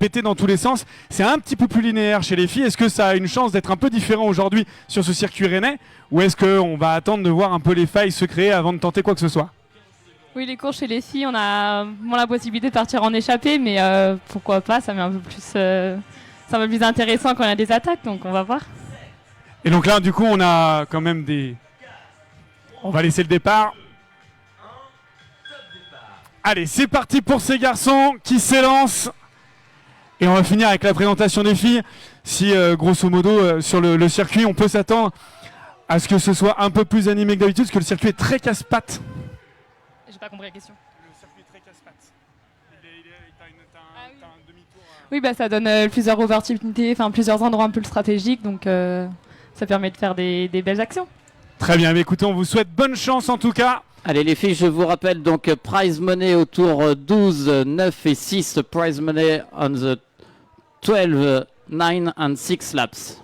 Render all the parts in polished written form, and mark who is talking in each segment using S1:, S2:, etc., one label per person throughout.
S1: péter dans tous les sens. C'est un petit peu plus linéaire chez les filles. Est-ce que ça a une chance d'être un peu différent aujourd'hui sur ce circuit rennais, ou est-ce qu'on va attendre de voir un peu les failles se créer avant de tenter quoi que ce soit?
S2: Oui, les courses chez les filles, on a moins la possibilité de partir en échappée, mais pourquoi pas, ça met un peu plus, c'est un peu plus intéressant quand il y a des attaques, donc on va voir.
S1: Et donc là, du coup, on a quand même des... On va laisser le départ. Allez, c'est parti pour ces garçons qui s'élancent. Et on va finir avec la présentation des filles. Si, grosso modo, sur le circuit, on peut s'attendre à ce que ce soit un peu plus animé que d'habitude, parce que le circuit est très casse-pattes.
S2: J'ai pas compris la question.
S1: Le circuit est très casse-pattes. T'as un demi-tour.
S2: Oui, bah, ça donne plusieurs opportunités, enfin plusieurs endroits un peu stratégiques, donc ça permet de faire des belles actions.
S1: Très bien, mais écoutez, on vous souhaite bonne chance en tout cas.
S3: Allez les filles, je vous rappelle donc prize money au tour 12, 9 et 6, prize money on the 12, 9 and 6 laps.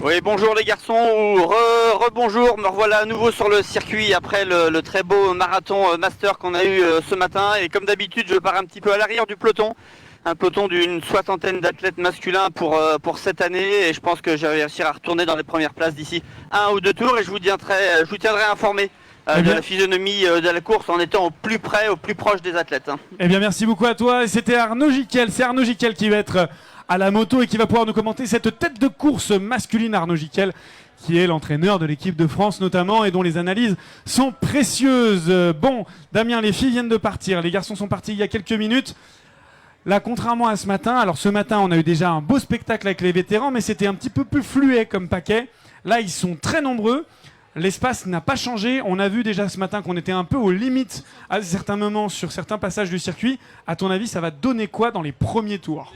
S4: Oui, bonjour les garçons, rebonjour, me revoilà à nouveau sur le circuit après le très beau marathon master qu'on a eu ce matin. Et comme d'habitude, je pars un petit peu à l'arrière du peloton, un peloton d'une soixantaine d'athlètes masculins pour cette année. Et je pense que je vais réussir à retourner dans les premières places d'ici 1 ou 2 tours, et je vous tiendrai informé de la physionomie de la course en étant au plus près, au plus proche des athlètes.
S1: Eh bien, merci beaucoup à toi. Et c'était Arnaud Giquel. C'est Arnaud Giquel qui va être à la moto et qui va pouvoir nous commenter cette tête de course masculine. Arnaud Giquel, qui est l'entraîneur de l'équipe de France notamment, et dont les analyses sont précieuses. Bon, Damien, les filles viennent de partir. Les garçons sont partis il y a quelques minutes. Là, contrairement à ce matin, alors ce matin, on a eu déjà un beau spectacle avec les vétérans, mais c'était un petit peu plus fluet comme paquet. Là, ils sont très nombreux. L'espace n'a pas changé. On a vu déjà ce matin qu'on était un peu aux limites à certains moments sur certains passages du circuit. À ton avis, ça va donner quoi dans les premiers tours ?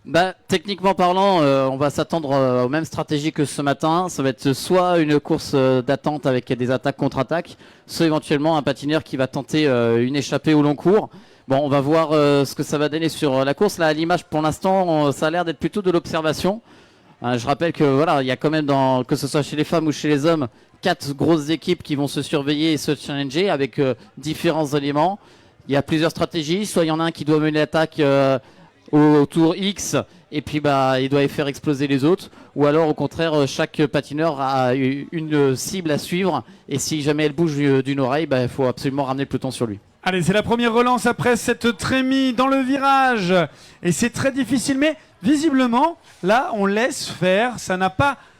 S3: Bah, techniquement parlant, on va s'attendre aux mêmes stratégies que ce matin. Ça va être soit une course d'attente avec des attaques contre-attaques, soit éventuellement un patineur qui va tenter une échappée au long cours. Bon, on va voir ce que ça va donner sur la course. Là, à l'image, pour l'instant, ça a l'air d'être plutôt de l'observation. Je rappelle que voilà, il y a quand même, que ce soit chez les femmes ou chez les hommes, 4 grosses équipes qui vont se surveiller et se challenger avec différents éléments. Il y a plusieurs stratégies. Soit il y en a un qui doit mener l'attaque au tour X, et puis bah il doit faire exploser les autres, ou alors au contraire chaque patineur a une cible à suivre, et si jamais elle bouge d'une oreille, bah, il faut absolument ramener le peloton sur lui.
S1: Allez, c'est la première relance après cette trémie dans le virage, et c'est très difficile, mais visiblement là on laisse faire.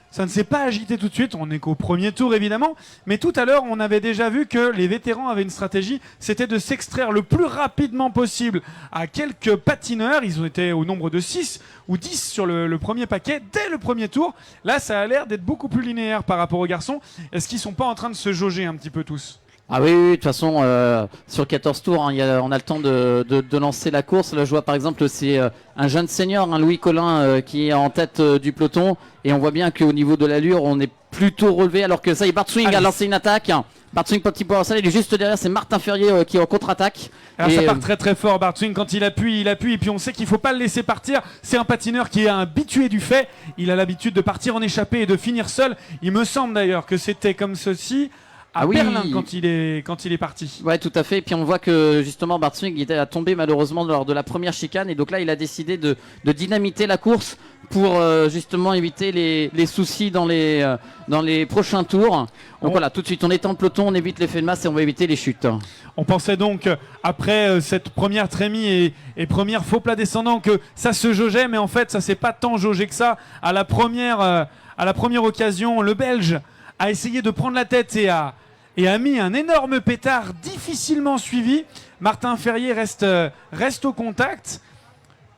S1: Ça ne s'est pas agité tout de suite. On n'est qu'au premier tour évidemment, mais tout à l'heure on avait déjà vu que les vétérans avaient une stratégie, c'était de s'extraire le plus rapidement possible à quelques patineurs. Ils ont été au nombre de 6 ou 10 sur le premier paquet dès le premier tour. Là ça a l'air d'être beaucoup plus linéaire par rapport aux garçons. Est-ce qu'ils sont pas en train de se jauger un petit peu tous ?
S3: Ah oui, de toute façon, sur 14 tours, hein, on a le temps de lancer la course. Là, je vois par exemple, c'est un jeune senior, Louis Collin, qui est en tête du peloton. Et on voit bien qu'au niveau de l'allure, on est plutôt relevé. Alors que ça y est, Bart Swing a lancé une attaque. Bart Swing, petit point il est juste derrière, c'est Martin Ferrier qui est en contre-attaque.
S1: Alors ça part très très fort, Bart Swing, quand il appuie, et puis on sait qu'il ne faut pas le laisser partir. C'est un patineur qui est habitué du fait. Il a l'habitude de partir en échappée et de finir seul. Il me semble d'ailleurs que c'était comme ceci à Berlin quand il est parti.
S3: Ouais, tout à fait. Et puis on voit que justement Bart Swing a tombé malheureusement lors de la première chicane, et donc là il a décidé de dynamiter la course pour justement éviter les soucis dans les prochains tours. Donc voilà, tout de suite on étend le peloton, on évite l'effet de masse et on va éviter les chutes.
S1: On pensait donc après cette première trémie et première faux plat descendant que ça se jaugeait, mais en fait ça s'est pas tant jaugé que ça. À la première occasion, le Belge a essayé de prendre la tête et a mis un énorme pétard difficilement suivi. Martin Ferrier reste au contact.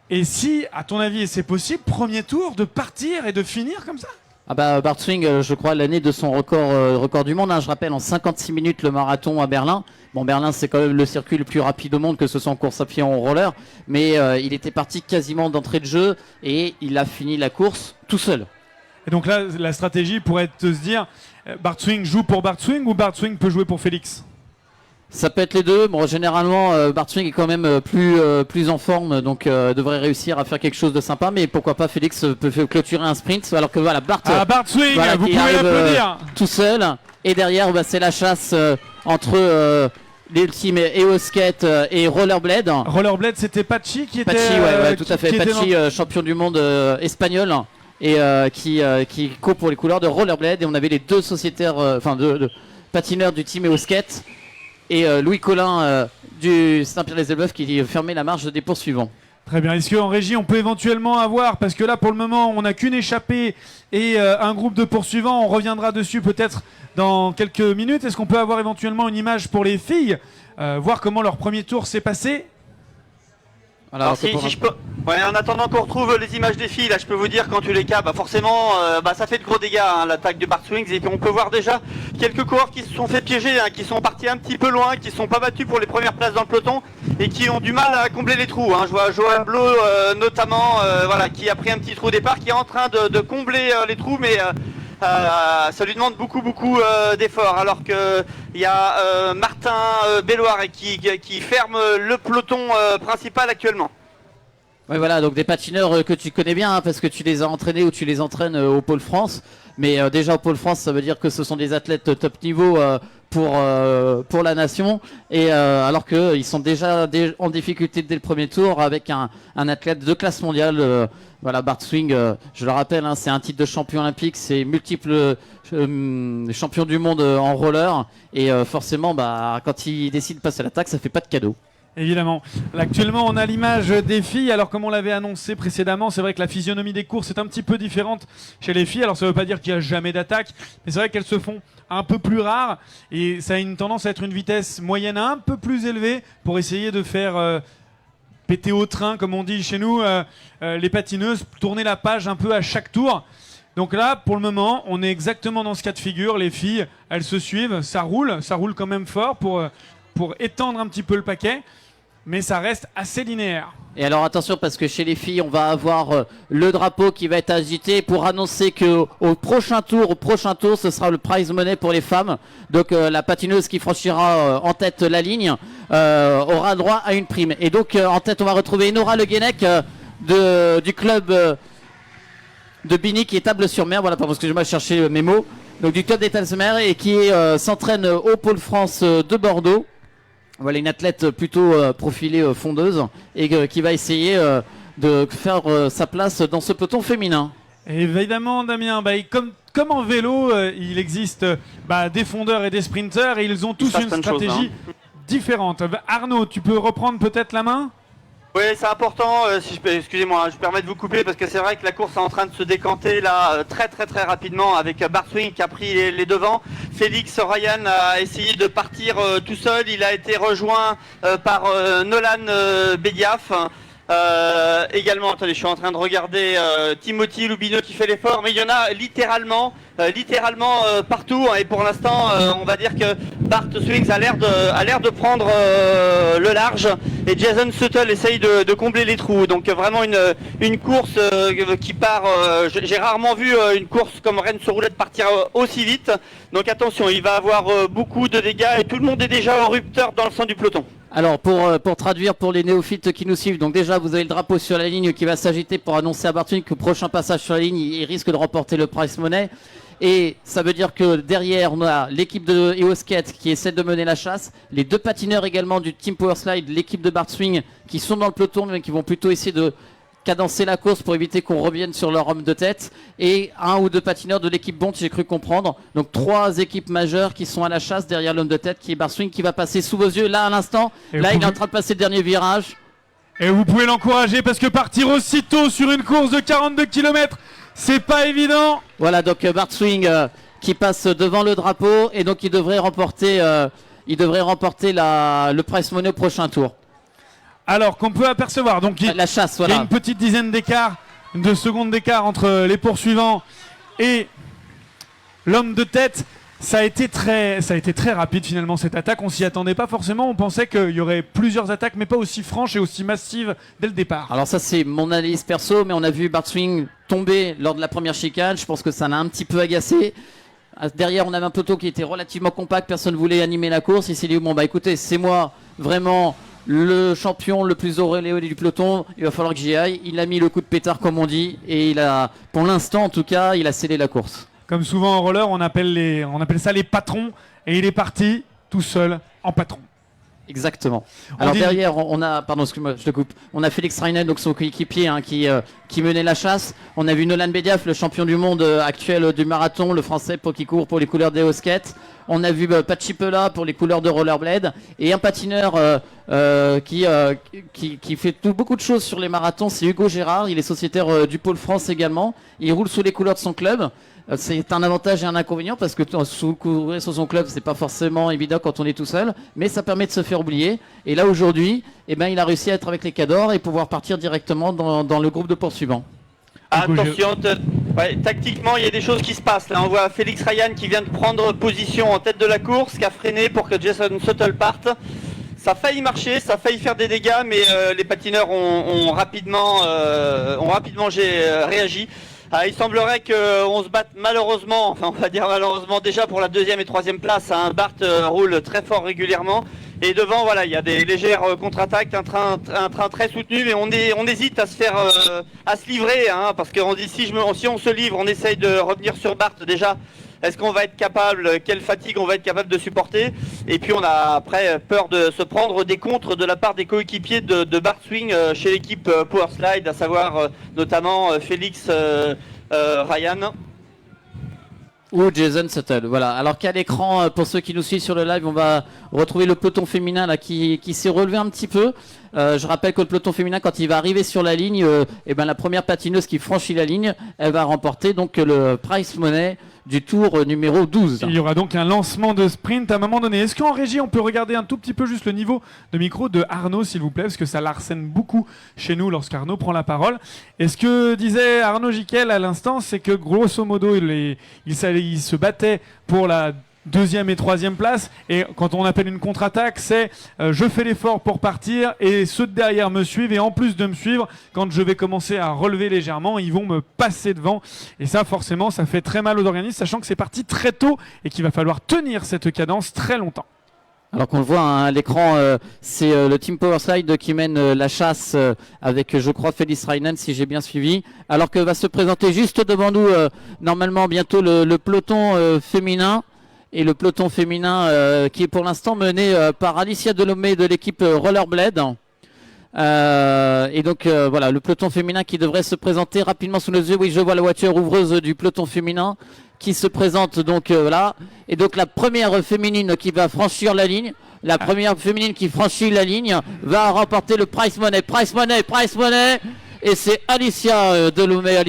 S1: Et si, à ton avis, c'est possible, premier tour, de partir et de finir comme ça ?
S3: Ah bah Bart Swing, je crois, l'année de son record du monde, hein, je rappelle, en 56 minutes le marathon à Berlin. Bon, Berlin, c'est quand même le circuit le plus rapide au monde, que ce soit en course à pied ou en roller. Mais il était parti quasiment d'entrée de jeu et il a fini la course tout seul.
S1: Et donc là, la stratégie pourrait être de se dire, Bart Swing joue pour Bart Swing ou Bart Swing peut jouer pour Félix ?
S3: Ça peut être les deux. Bon, généralement, Bart Swing est quand même plus en forme, donc devrait réussir à faire quelque chose de sympa. Mais pourquoi pas, Félix peut clôturer un sprint, alors que voilà, Bart
S1: Swing,
S3: voilà,
S1: vous
S3: qui
S1: pouvez
S3: arrive,
S1: l'applaudir.
S3: tout seul. Et derrière, bah, c'est la chasse entre les teams EOSkate et Rollerblade.
S1: Rollerblade, c'était Pachi qui était.
S3: Pachi, ouais, tout à fait.
S1: qui était
S3: Pachi, champion du monde espagnol. Et qui court pour les couleurs de Rollerblade. Et on avait les deux sociétaires, deux patineurs du team EOSkate. Et Louis Collin du Saint-Pierre-les-Elbeuf qui fermait la marche des poursuivants.
S1: Très bien. Est-ce qu'en régie, on peut éventuellement avoir, parce que là, pour le moment, on n'a qu'une échappée et un groupe de poursuivants. On reviendra dessus peut-être dans quelques minutes. Est-ce qu'on peut avoir éventuellement une image pour les filles, voir comment leur premier tour s'est passé?
S4: Voilà, alors, si je peux... ouais, en attendant qu'on retrouve les images des filles, là, je peux vous dire, quand tu les cas, forcément, ça fait de gros dégâts, hein, l'attaque de Bart Swings. Et puis on peut voir déjà quelques coureurs qui se sont fait piéger, hein, qui sont partis un petit peu loin, qui ne sont pas battus pour les premières places dans le peloton et qui ont du mal à combler les trous. Hein. Je vois Johan Blo notamment, qui a pris un petit trou au départ, qui est en train de combler les trous, mais ça lui demande beaucoup d'efforts. Alors que il y a Martin Belloir qui ferme le peloton principal actuellement.
S3: Ouais, voilà, donc des patineurs que tu connais bien, hein, parce que tu les as entraînés ou tu les entraînes au Pôle France. Mais déjà au Pôle France, ça veut dire que ce sont des athlètes top niveau pour la nation. Et alors qu'ils sont déjà en difficulté dès le premier tour avec un athlète de classe mondiale. Voilà, Bart Swing, je le rappelle, hein, c'est un titre de champion olympique, c'est multiple champion du monde en roller. Et forcément, quand il décide de passer à l'attaque, ça fait pas de cadeau.
S1: Évidemment. Là, actuellement, on a l'image des filles. Alors, comme on l'avait annoncé précédemment, c'est vrai que la physionomie des courses est un petit peu différente chez les filles. Alors, ça ne veut pas dire qu'il n'y a jamais d'attaque, mais c'est vrai qu'elles se font un peu plus rares et ça a une tendance à être une vitesse moyenne un peu plus élevée pour essayer de faire péter au train, comme on dit chez nous, les patineuses, tourner la page un peu à chaque tour. Donc là, pour le moment, on est exactement dans ce cas de figure. Les filles, elles se suivent, ça roule quand même fort pour étendre un petit peu le paquet. Mais ça reste assez linéaire.
S3: Et alors attention, parce que chez les filles, on va avoir le drapeau qui va être agité pour annoncer que au prochain tour, ce sera le prize money pour les femmes. Donc la patineuse qui franchira en tête la ligne aura droit à une prime. Et donc en tête, on va retrouver Nora Le Guenec du club de Bigny qui est Table-sur-Mer. Voilà, parce que je vais chercher mes mots. Donc du club des Table-sur-Mer et qui s'entraîne au Pôle France de Bordeaux. Voilà, une athlète plutôt profilée fondeuse et qui va essayer de faire sa place dans ce peloton féminin.
S1: Et évidemment, Damien, comme en vélo, il existe des fondeurs et des sprinteurs et ils ont tous une stratégie différente. Arnaud, tu peux reprendre peut-être la main ?
S4: Oui, c'est important, excusez-moi, je me permets de vous couper parce que c'est vrai que la course est en train de se décanter là très rapidement avec Bart Swing qui a pris les devants. Félix Ryan a essayé de partir tout seul, il a été rejoint par Nolan Bediaf. Également, attendez, je suis en train de regarder Timothy Lubino qui fait l'effort, mais il y en a littéralement partout. Et pour l'instant, on va dire que Bart Swings a l'air de prendre le large et Jason Suttle essaye de combler les trous. Donc vraiment une course qui part. J'ai rarement vu une course comme Rennes sur roulette partir aussi vite. Donc attention, il va avoir beaucoup de dégâts et tout le monde est déjà en rupteur dans le sein du peloton.
S3: Alors pour traduire pour les néophytes qui nous suivent, donc déjà vous avez le drapeau sur la ligne qui va s'agiter pour annoncer à Bart Swing qu'au prochain passage sur la ligne il risque de remporter le prize money. Et ça veut dire que derrière on a l'équipe de EOSkate qui essaie de mener la chasse, les deux patineurs également du Team Powerslide, l'équipe de Bart Swing qui sont dans le peloton mais qui vont plutôt essayer de cadencer la course pour éviter qu'on revienne sur leur homme de tête, et un ou deux patineurs de l'équipe Bond, j'ai cru comprendre. Donc trois équipes majeures qui sont à la chasse derrière l'homme de tête qui est Bart Swing, qui va passer sous vos yeux là à l'instant. Là il est en train de passer le dernier virage.
S1: Et vous pouvez l'encourager parce que partir aussitôt sur une course de 42 km, c'est pas évident.
S3: Voilà, donc Bart Swing qui passe devant le drapeau et donc il devrait remporter le prize money au prochain tour.
S1: Alors qu'on peut apercevoir, donc
S3: la chasse, voilà.
S1: Il y a une petite dizaine de secondes d'écart entre les poursuivants et l'homme de tête. Ça a été très rapide finalement cette attaque. On s'y attendait pas forcément. On pensait qu'il y aurait plusieurs attaques, mais pas aussi franches et aussi massives dès le départ.
S3: Alors ça c'est mon analyse perso, mais on a vu Bart Swing tomber lors de la première chicane. Je pense que ça l'a un petit peu agacé. Derrière, on avait un peloton qui était relativement compact, personne ne voulait animer la course. Il s'est dit, bon, bah écoutez, c'est moi vraiment le champion le plus auréolé du peloton, il va falloir que j'y aille. Il a mis le coup de pétard, comme on dit, et il a, pour l'instant en tout cas, il a scellé la course.
S1: Comme souvent en roller, on appelle ça les patrons, et il est parti tout seul en patron.
S3: Exactement. Alors derrière, on a, pardon, excuse-moi, je te coupe. On a Félix Reinen, donc son coéquipier, hein, qui menait la chasse. On a vu Nolan Bediaf, le champion du monde actuel du marathon, le français qui court pour les couleurs des Skate. On a vu Patchi Pela pour les couleurs de rollerblade et un patineur qui fait beaucoup de choses sur les marathons, c'est Hugo Gérard. Il est sociétaire du Pôle France également. Il roule sous les couleurs de son club. C'est un avantage et un inconvénient parce que courir sur son club, c'est pas forcément évident quand on est tout seul, mais ça permet de se faire oublier. Et là aujourd'hui, eh ben, il a réussi à être avec les cadors et pouvoir partir directement dans le groupe de poursuivants.
S4: Attention, tactiquement il y a des choses qui se passent. Là on voit Félix Ryan qui vient de prendre position en tête de la course, qui a freiné pour que Jason Suttle parte. Ça a failli marcher, ça a failli faire des dégâts, mais les patineurs ont rapidement réagi. Il semblerait qu'on se batte malheureusement, enfin on va dire malheureusement déjà pour la deuxième et troisième place. Hein. Bart roule très fort régulièrement. Et devant, voilà, il y a des légères contre-attaques, un train très soutenu, mais on hésite à se livrer, hein, parce qu'on dit si on se livre, on essaye de revenir sur Bart déjà. Est-ce qu'on va être capable, quelle fatigue on va être capable de supporter? Et puis on a après peur de se prendre des contres de la part des coéquipiers de Bart Swing chez l'équipe Powerslide, à savoir notamment Félix Ryan.
S3: Ou Jason Suttle, voilà. Alors qu'à l'écran, pour ceux qui nous suivent sur le live, on va retrouver le peloton féminin là qui s'est relevé un petit peu. Je rappelle que le peloton féminin, quand il va arriver sur la ligne, et ben la première patineuse qui franchit la ligne, elle va remporter donc le prize money du tour numéro 12.
S1: Il y aura donc un lancement de sprint à un moment donné. Est-ce qu'en régie, on peut regarder un tout petit peu juste le niveau de micro de Arnaud, s'il vous plaît, parce que ça l'arsène beaucoup chez nous lorsqu'Arnaud prend la parole. Et ce que disait Arnaud Giquel à l'instant, c'est que grosso modo, il se battait pour la deuxième et troisième place, et quand on appelle une contre-attaque, c'est je fais l'effort pour partir et ceux de derrière me suivent, et en plus de me suivre, quand je vais commencer à relever légèrement, ils vont me passer devant, et ça forcément ça fait très mal aux organismes, sachant que c'est parti très tôt et qu'il va falloir tenir cette cadence très longtemps.
S3: Alors qu'on le voit hein, à l'écran, c'est le Team Powerslide qui mène la chasse avec, je crois, Félix Reinen, si j'ai bien suivi. Alors que va se présenter juste devant nous, normalement bientôt le peloton féminin. Et le peloton féminin qui est pour l'instant mené par Alicia Delomé de l'équipe Rollerblade. Et donc voilà, le peloton féminin qui devrait se présenter rapidement sous nos yeux. Oui, je vois la voiture ouvreuse du peloton féminin qui se présente donc là. Et donc la première féminine qui va franchir la ligne. La première féminine qui franchit la ligne va remporter le prize money. Prize money, prize money. Et c'est Alicia Delomé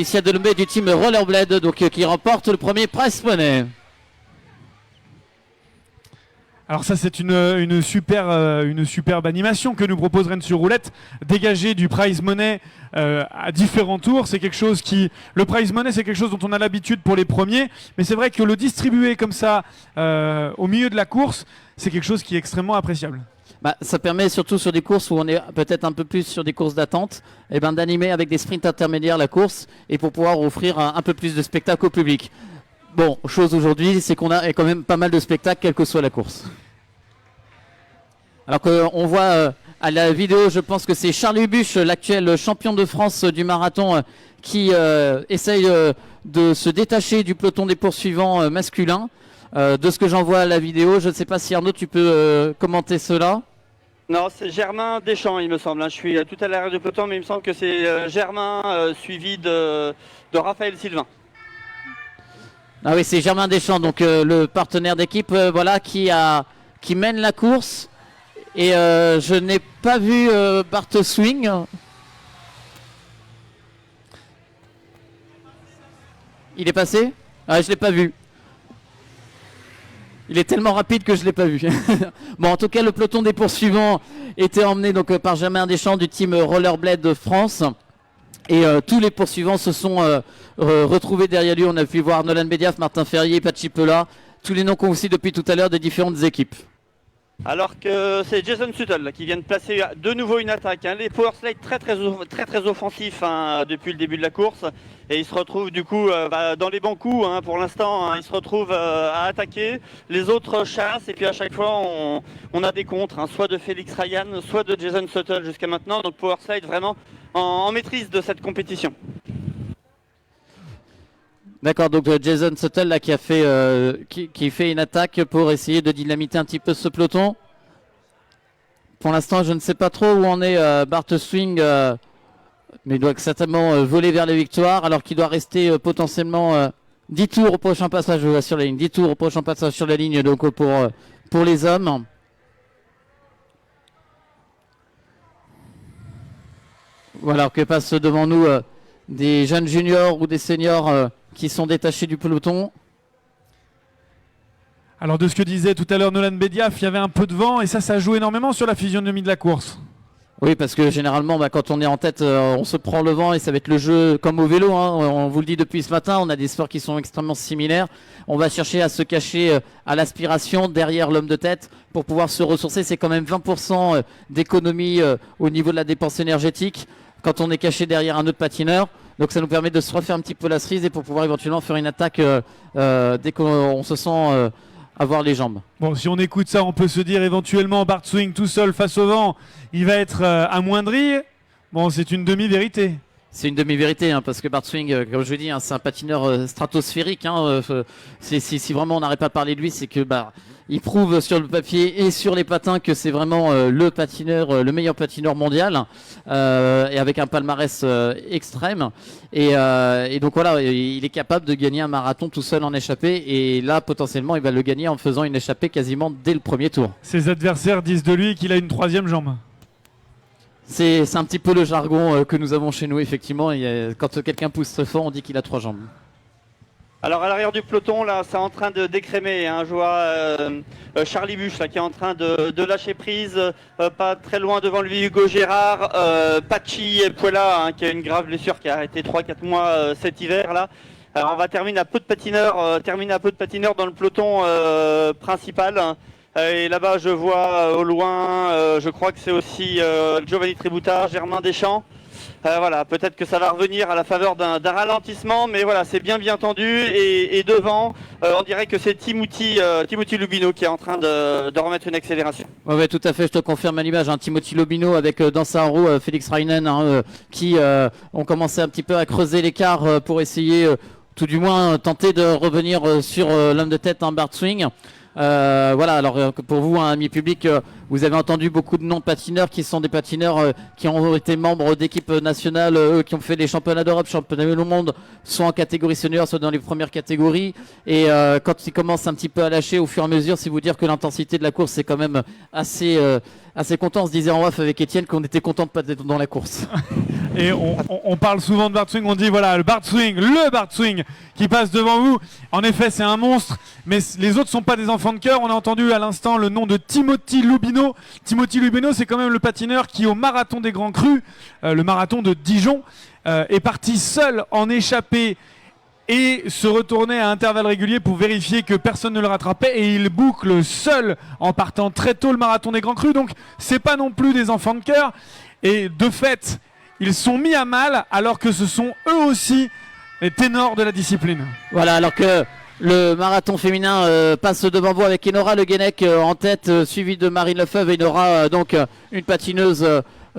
S3: du team Rollerblade donc qui remporte le premier prize money.
S1: Alors ça c'est une superbe animation que nous propose Rennes sur roulette, dégager du prize money à différents tours. C'est quelque chose le prize money c'est quelque chose dont on a l'habitude pour les premiers, mais c'est vrai que le distribuer comme ça au milieu de la course, c'est quelque chose qui est extrêmement appréciable.
S3: Bah, ça permet surtout sur des courses où on est peut-être un peu plus sur des courses d'attente, d'animer avec des sprints intermédiaires la course et pour pouvoir offrir un peu plus de spectacle au public. Bon, chose aujourd'hui, c'est qu'on a quand même pas mal de spectacles, quelle que soit la course. Alors qu'on voit à la vidéo, je pense que c'est Charles Hubuche, l'actuel champion de France du marathon, qui essaye de se détacher du peloton des poursuivants masculins. De ce que j'en vois à la vidéo, je ne sais pas si Arnaud, tu peux commenter cela.
S4: Non, c'est Germain Deschamps, il me semble. Je suis tout à l'arrière du peloton, mais il me semble que c'est Germain suivi de Raphaël Sylvain.
S3: Ah oui, c'est Germain Deschamps, donc le partenaire d'équipe, voilà, qui mène la course. Et je n'ai pas vu Bart Swing. Il est passé? Ah, je l'ai pas vu. Il est tellement rapide que je l'ai pas vu. Bon, en tout cas, le peloton des poursuivants était emmené donc par Germain Deschamps du team Rollerblade France. Et tous les poursuivants se sont retrouvés derrière lui. On a pu voir Nolan Bediaf, Martin Ferrier, Patchi Pela, tous les noms qu'on vous cite depuis tout à l'heure des différentes équipes.
S4: Alors que c'est Jason Suttle là, qui vient de placer de nouveau une attaque. Les power slides très offensifs depuis le début de la course. Et il se retrouve du coup dans les bons coups pour l'instant. Il se retrouve à attaquer. Les autres chassent et puis à chaque fois on a des contres, soit de Félix Ryan, soit de Jason Suttle jusqu'à maintenant. Donc power slide vraiment en maîtrise de cette compétition.
S3: D'accord, donc Jason Suttle là, qui fait une attaque pour essayer de dynamiter un petit peu ce peloton. Pour l'instant, je ne sais pas trop où en est Bart Swing, mais il doit certainement voler vers les victoires, alors qu'il doit rester potentiellement 10 tours au prochain passage sur la ligne. 10 tours au prochain passage sur la ligne donc pour les hommes. Voilà, alors que passent devant nous des jeunes juniors ou des seniors qui sont détachés du peloton.
S1: Alors de ce que disait tout à l'heure Nolan Bediaf, il y avait un peu de vent et ça joue énormément sur la physionomie de la course.
S3: Oui, parce que généralement, quand on est en tête, on se prend le vent et ça va être le jeu comme au vélo. On vous le dit depuis ce matin, on a des sports qui sont extrêmement similaires. On va chercher à se cacher à l'aspiration derrière l'homme de tête pour pouvoir se ressourcer. C'est quand même 20% d'économie au niveau de la dépense énergétique quand on est caché derrière un autre patineur. Donc ça nous permet de se refaire un petit peu la cerise et pour pouvoir éventuellement faire une attaque dès qu'on se sent avoir les jambes.
S1: Bon, si on écoute ça, on peut se dire éventuellement Bart Swing tout seul face au vent, il va être amoindri. Bon, c'est une demi-vérité.
S3: C'est une demi-vérité parce que Bart Swing, comme je dis, c'est un patineur stratosphérique. Si vraiment on n'arrête pas de parler de lui, c'est que il prouve sur le papier et sur les patins que c'est vraiment le meilleur patineur mondial et avec un palmarès extrême. Et donc voilà, il est capable de gagner un marathon tout seul en échappée. Et là, potentiellement, il va le gagner en faisant une échappée quasiment dès le premier tour.
S1: Ses adversaires disent de lui qu'il a une troisième jambe.
S3: C'est un petit peu le jargon que nous avons chez nous, effectivement. Quand quelqu'un pousse très fort, on dit qu'il a 3 jambes.
S4: Alors à l'arrière du peloton, là, c'est en train de décrémer. Je vois Charlie Buch là, qui est en train de lâcher prise. Pas très loin devant lui, Hugo Gérard. Pachi Puella, qui a une grave blessure qui a arrêté 3-4 mois cet hiver. Là. Alors on va terminer à peu de patineurs dans le peloton principal. Et là-bas, je vois au loin, je crois que c'est aussi Giovanni Tributa, Germain Deschamps. Voilà, peut-être que ça va revenir à la faveur d'un ralentissement, mais voilà, c'est bien tendu. Et devant, on dirait que c'est Timothy Lubino qui est en train de remettre une accélération.
S3: Ouais, tout à fait, je te confirme à l'image. Timothy Lubino avec dans sa roue Félix Reinen qui ont commencé un petit peu à creuser l'écart pour essayer, tout du moins, tenter de revenir sur l'homme de tête, Bart Swing. Voilà, alors pour vous, ami public, vous avez entendu beaucoup de noms de patineurs qui sont des patineurs qui ont été membres d'équipes nationales, qui ont fait les championnats d'Europe, championnats du monde, soit en catégorie senior, soit dans les premières catégories. Et quand ils commencent un petit peu à lâcher au fur et à mesure, c'est vous dire que l'intensité de la course est quand même assez content. On se disait en off avec Étienne qu'on était content de pas être dans la course.
S1: Et on parle souvent de Bart Swing, on dit voilà, le Bart Swing qui passe devant vous. En effet, c'est un monstre, mais les autres sont pas des enfants de cœur. On a entendu à l'instant le nom de Timothy Lubino. Timothy Lubino, c'est quand même le patineur qui, au marathon des Grands Crus, le marathon de Dijon, est parti seul en échappée et se retournait à intervalles réguliers pour vérifier que personne ne le rattrapait, et il boucle seul en partant très tôt le marathon des Grands Crus. Donc c'est pas non plus des enfants de cœur, et de fait ils sont mis à mal alors que ce sont eux aussi les ténors de la discipline.
S3: Voilà, alors que le marathon féminin passe devant vous avec Enora Le Guenec en tête, suivi de Marine Lefebvre. Enora, donc une patineuse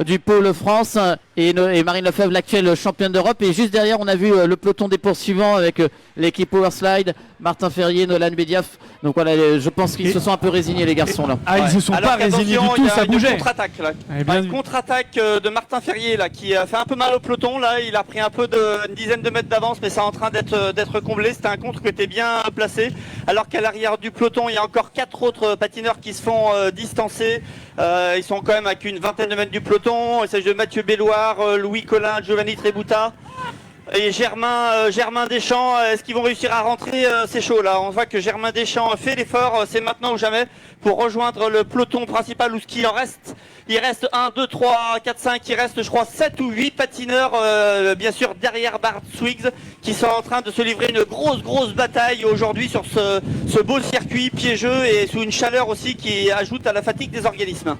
S3: du pôle France, et Marine Lefebvre, l'actuelle championne d'Europe. Et juste derrière, on a vu le peloton des poursuivants avec l'équipe Powerslide, Martin Ferrier, Nolan Bediaf. Donc voilà, je pense qu'ils se sont un peu résignés, les garçons là.
S1: Ah, ils se sont pas résignés du tout, ça bougeait.
S4: Une contre-attaque de Martin Ferrier là, qui a fait un peu mal au peloton. Là, il a pris un peu une dizaine de mètres d'avance, mais c'est en train d'être comblé. C'était un contre qui était bien placé. Alors qu'à l'arrière du peloton, il y a encore 4 autres patineurs qui se font distancer. Ils sont quand même à qu'une vingtaine de mètres du peloton. Il s'agit de Mathieu Belloir, Louis Collin, Giovanni Tributa. Et Germain Deschamps, est-ce qu'ils vont réussir à rentrer? C'est chaud là, on voit que Germain Deschamps fait l'effort, c'est maintenant ou jamais pour rejoindre le peloton principal. Où ce qu'il en reste? Il reste 1, 2, 3, 4, 5, il reste je crois 7 ou 8 patineurs bien sûr derrière Bart Swiggs qui sont en train de se livrer une grosse bataille aujourd'hui sur ce beau circuit piégeux et sous une chaleur aussi qui ajoute à la fatigue des organismes.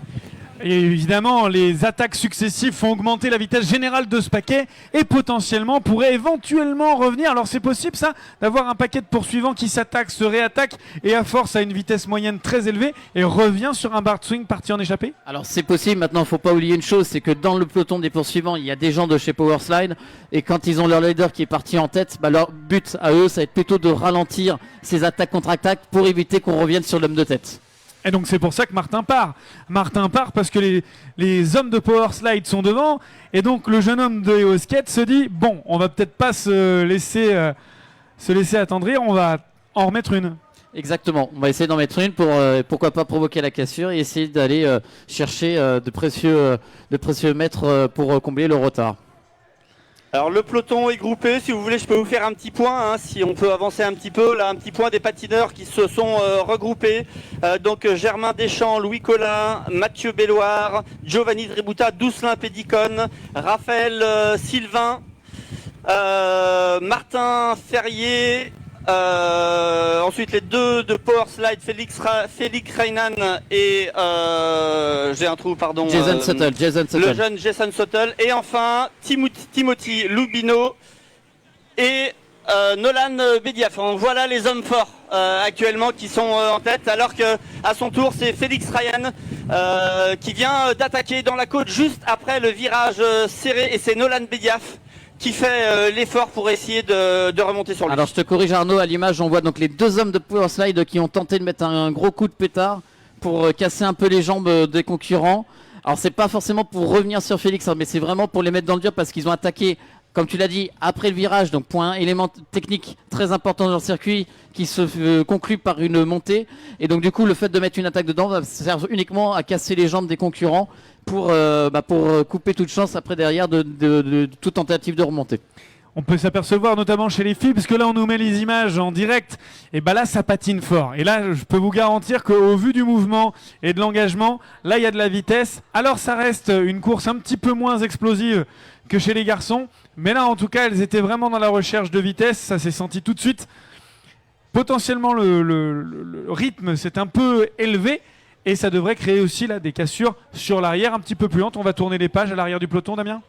S1: Et évidemment, les attaques successives font augmenter la vitesse générale de ce paquet et potentiellement pourrait éventuellement revenir. Alors c'est possible ça, d'avoir un paquet de poursuivants qui s'attaque, se réattaque et à force à une vitesse moyenne très élevée et revient sur un Bart Swing parti en échappée?
S3: Alors c'est possible, maintenant il ne faut pas oublier une chose, c'est que dans le peloton des poursuivants, il y a des gens de chez Powerslide et quand ils ont leur leader qui est parti en tête, leur but à eux, ça va être plutôt de ralentir ces attaques contre-attaques pour éviter qu'on revienne sur l'homme de tête.
S1: Et donc c'est pour ça que Martin part. Martin part parce que les hommes de Powerslide sont devant. Et donc le jeune homme de EO Skate se dit, bon, on va peut-être pas se laisser attendrir, on va en remettre une.
S3: Exactement, on va essayer d'en mettre une pour pourquoi pas provoquer la cassure et essayer d'aller chercher de précieux mètres pour combler le retard.
S4: Alors le peloton est groupé, si vous voulez je peux vous faire un petit point, si on peut avancer un petit peu, là un petit point des patineurs qui se sont regroupés. Donc Germain Deschamps, Louis Collin, Mathieu Belloir, Giovanni Dributa, Doucelin Pédicone, Raphaël Sylvain, Martin Ferrier, ensuite les deux de Powerslide, Félix Reinan et j'ai un trou, pardon.
S3: Jason Suttle.
S4: Le jeune Jason Suttle. Et enfin Timothy Lubino et Nolan Bediaf. Voilà les hommes forts actuellement qui sont en tête, alors que à son tour c'est Félix Ryan qui vient d'attaquer dans la côte juste après le virage serré, et c'est Nolan Bediaf qui fait l'effort pour essayer de remonter sur lui.
S3: Alors je te corrige Arnaud, à l'image on voit donc les deux hommes de Powerslide qui ont tenté de mettre un gros coup de pétard pour casser un peu les jambes des concurrents. Alors c'est pas forcément pour revenir sur Félix, mais c'est vraiment pour les mettre dans le dur parce qu'ils ont attaqué, comme tu l'as dit, après le virage. Donc point, élément technique très important dans le circuit qui se conclut par une montée. Et donc du coup le fait de mettre une attaque dedans va servir uniquement à casser les jambes des concurrents pour couper toute chance après derrière de toute tentative de remonter.
S1: On peut s'apercevoir notamment chez les filles, parce que là on nous met les images en direct, et là ça patine fort. Et là je peux vous garantir qu'au vu du mouvement et de l'engagement, là il y a de la vitesse. Alors ça reste une course un petit peu moins explosive que chez les garçons, mais là en tout cas elles étaient vraiment dans la recherche de vitesse, ça s'est senti tout de suite. Potentiellement le rythme s'est un peu élevé, et ça devrait créer aussi là des cassures sur l'arrière un petit peu plus lentes. On va tourner les pages à l'arrière du peloton, Damien.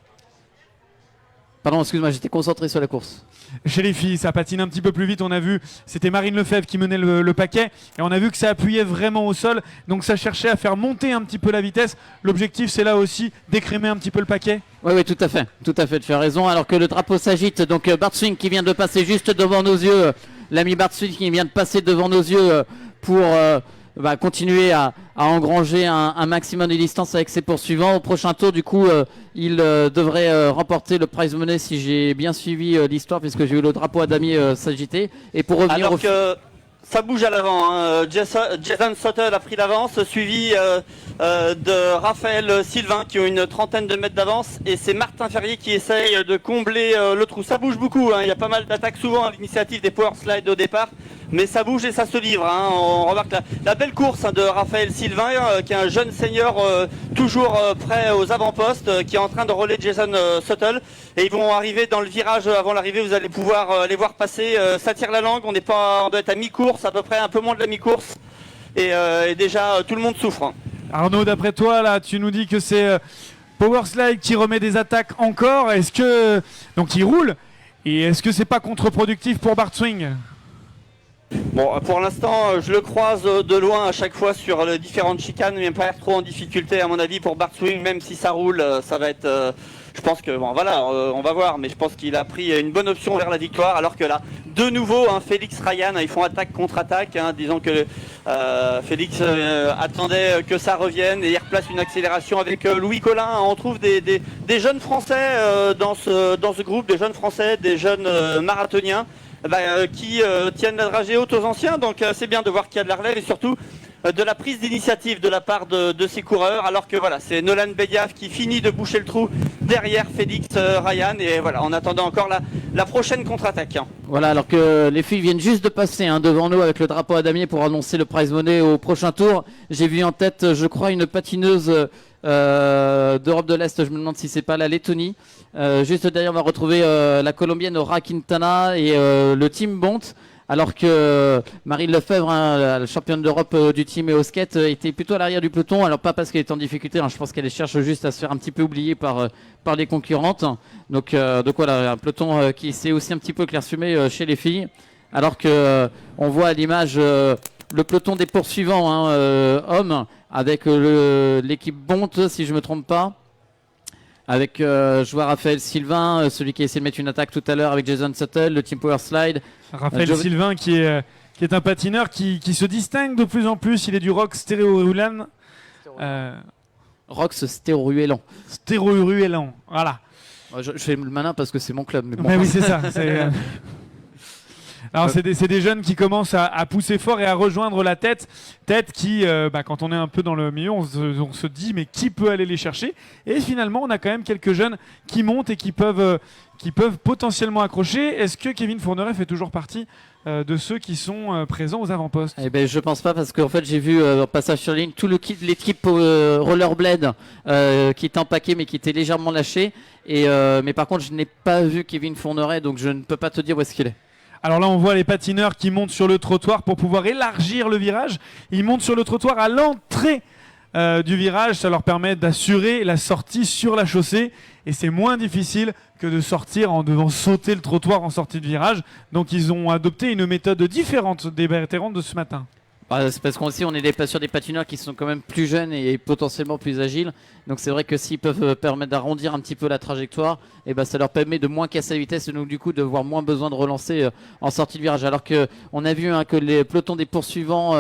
S3: Pardon, excuse-moi, j'étais concentré sur la course.
S1: Chez les filles, ça patine un petit peu plus vite. On a vu, c'était Marine Lefebvre qui menait le paquet. Et on a vu que ça appuyait vraiment au sol. Donc ça cherchait à faire monter un petit peu la vitesse. L'objectif, c'est là aussi d'écrémer un petit peu le paquet.
S3: Oui, tout à fait. Tout à fait, tu as raison. Alors que le drapeau s'agite. Donc Bart Swing qui vient de passer juste devant nos yeux. L'ami Bart Swing qui vient de passer devant nos yeux pour continuer à engranger un maximum de distance avec ses poursuivants. Au prochain tour, du coup, il devrait remporter le prize money si j'ai bien suivi l'histoire, puisque j'ai eu le drapeau à damier s'agiter. Et pour revenir
S4: alors que ça bouge à l'avant, Jason Suttle a pris l'avance, suivi de Raphaël Sylvain qui ont une trentaine de mètres d'avance, et c'est Martin Ferrier qui essaye de combler le trou. Ça bouge beaucoup, il y a pas mal d'attaques souvent à l'initiative des Powerslide au départ, mais ça bouge et ça se livre. On remarque la belle course de Raphaël Sylvain, qui est un jeune senior toujours prêt aux avant-postes, qui est en train de relayer Jason Suttle. Et ils vont arriver dans le virage avant l'arrivée, vous allez pouvoir les voir passer. Ça tire la langue, on doit être à mi-course, à peu près un peu moins de la mi-course. Et déjà tout le monde souffre.
S1: Arnaud, d'après toi, là, tu nous dis que c'est Powerslide qui remet des attaques encore. Est-ce que donc il roule, et est-ce que c'est pas contre-productif pour Bart Swing?
S4: Bon, pour l'instant, je le croise de loin à chaque fois sur les différentes chicanes, mais il n'a pas l'air trop en difficulté à mon avis pour Bart Swing, même si ça roule, ça va être... je pense que, bon voilà, on va voir, mais je pense qu'il a pris une bonne option vers la victoire, alors que là, de nouveau, Félix Ryan, ils font attaque contre attaque, disons que Félix attendait que ça revienne, et il replace une accélération avec Louis Collin. On trouve des jeunes Français dans ce groupe, des jeunes Français, des jeunes marathoniens, qui tiennent la dragée haute aux anciens, donc c'est bien de voir qu'il y a de la relève, et surtout de la prise d'initiative de la part de ces coureurs, alors que voilà, c'est Nolan Bediaf qui finit de boucher le trou derrière Félix Ryan, et voilà, en attendant encore la prochaine contre-attaque.
S3: Voilà, alors que les filles viennent juste de passer devant nous avec le drapeau à damier pour annoncer le prize money au prochain tour. J'ai vu en tête, je crois, une patineuse d'Europe de l'Est, je me demande si c'est pas la Lettonie. Juste derrière, on va retrouver la Colombienne Ora Quintana et le team Bont. Alors que Marie Lefebvre, la championne d'Europe du team et au skate, était plutôt à l'arrière du peloton. Alors pas parce qu'elle est en difficulté, je pense qu'elle cherche juste à se faire un petit peu oublier par les concurrentes. Donc voilà, un peloton qui s'est aussi un petit peu clairsemé chez les filles. Alors que on voit à l'image le peloton des poursuivants hommes avec l'équipe Bonte, si je ne me trompe pas. Avec, je vois Raphaël Sylvain, celui qui a essayé de mettre une attaque tout à l'heure avec Jason Suttle, le team Power Slide.
S1: Raphaël Sylvain qui est un patineur qui se distingue de plus en plus. Il est du rock stéréo-rulan.
S3: Rox Stéroruelan.
S1: Stéréo-ruelan, voilà.
S3: Je fais le malin parce que c'est mon club. Mais bon.
S1: Mais oui, c'est ça. Alors c'est des jeunes qui commencent à pousser fort et à rejoindre la tête qui, quand on est un peu dans le milieu, on se dit mais qui peut aller les chercher? Et finalement, on a quand même quelques jeunes qui montent et qui peuvent potentiellement accrocher. Est-ce que Kevin Fourneret fait toujours partie de ceux qui sont présents aux avant-postes?
S3: Eh ben, je pense pas parce qu'en fait j'ai vu en passage sur ligne tout l'équipe Rollerblade qui était empaquée mais qui était légèrement lâchée. Mais par contre je n'ai pas vu Kevin Fourneret, donc je ne peux pas te dire où est-ce qu'il est.
S1: Alors là, on voit les patineurs qui montent sur le trottoir pour pouvoir élargir le virage. Ils montent sur le trottoir à l'entrée du virage. Ça leur permet d'assurer la sortie sur la chaussée. Et c'est moins difficile que de sortir en devant sauter le trottoir en sortie de virage. Donc ils ont adopté une méthode différente des vétérans de ce matin.
S3: C'est parce qu'on est sur des patineurs qui sont quand même plus jeunes et potentiellement plus agiles. Donc c'est vrai que s'ils peuvent permettre d'arrondir un petit peu la trajectoire, ça leur permet de moins casser la vitesse et donc du coup de voir moins besoin de relancer en sortie de virage. Alors que on a vu que les pelotons des poursuivants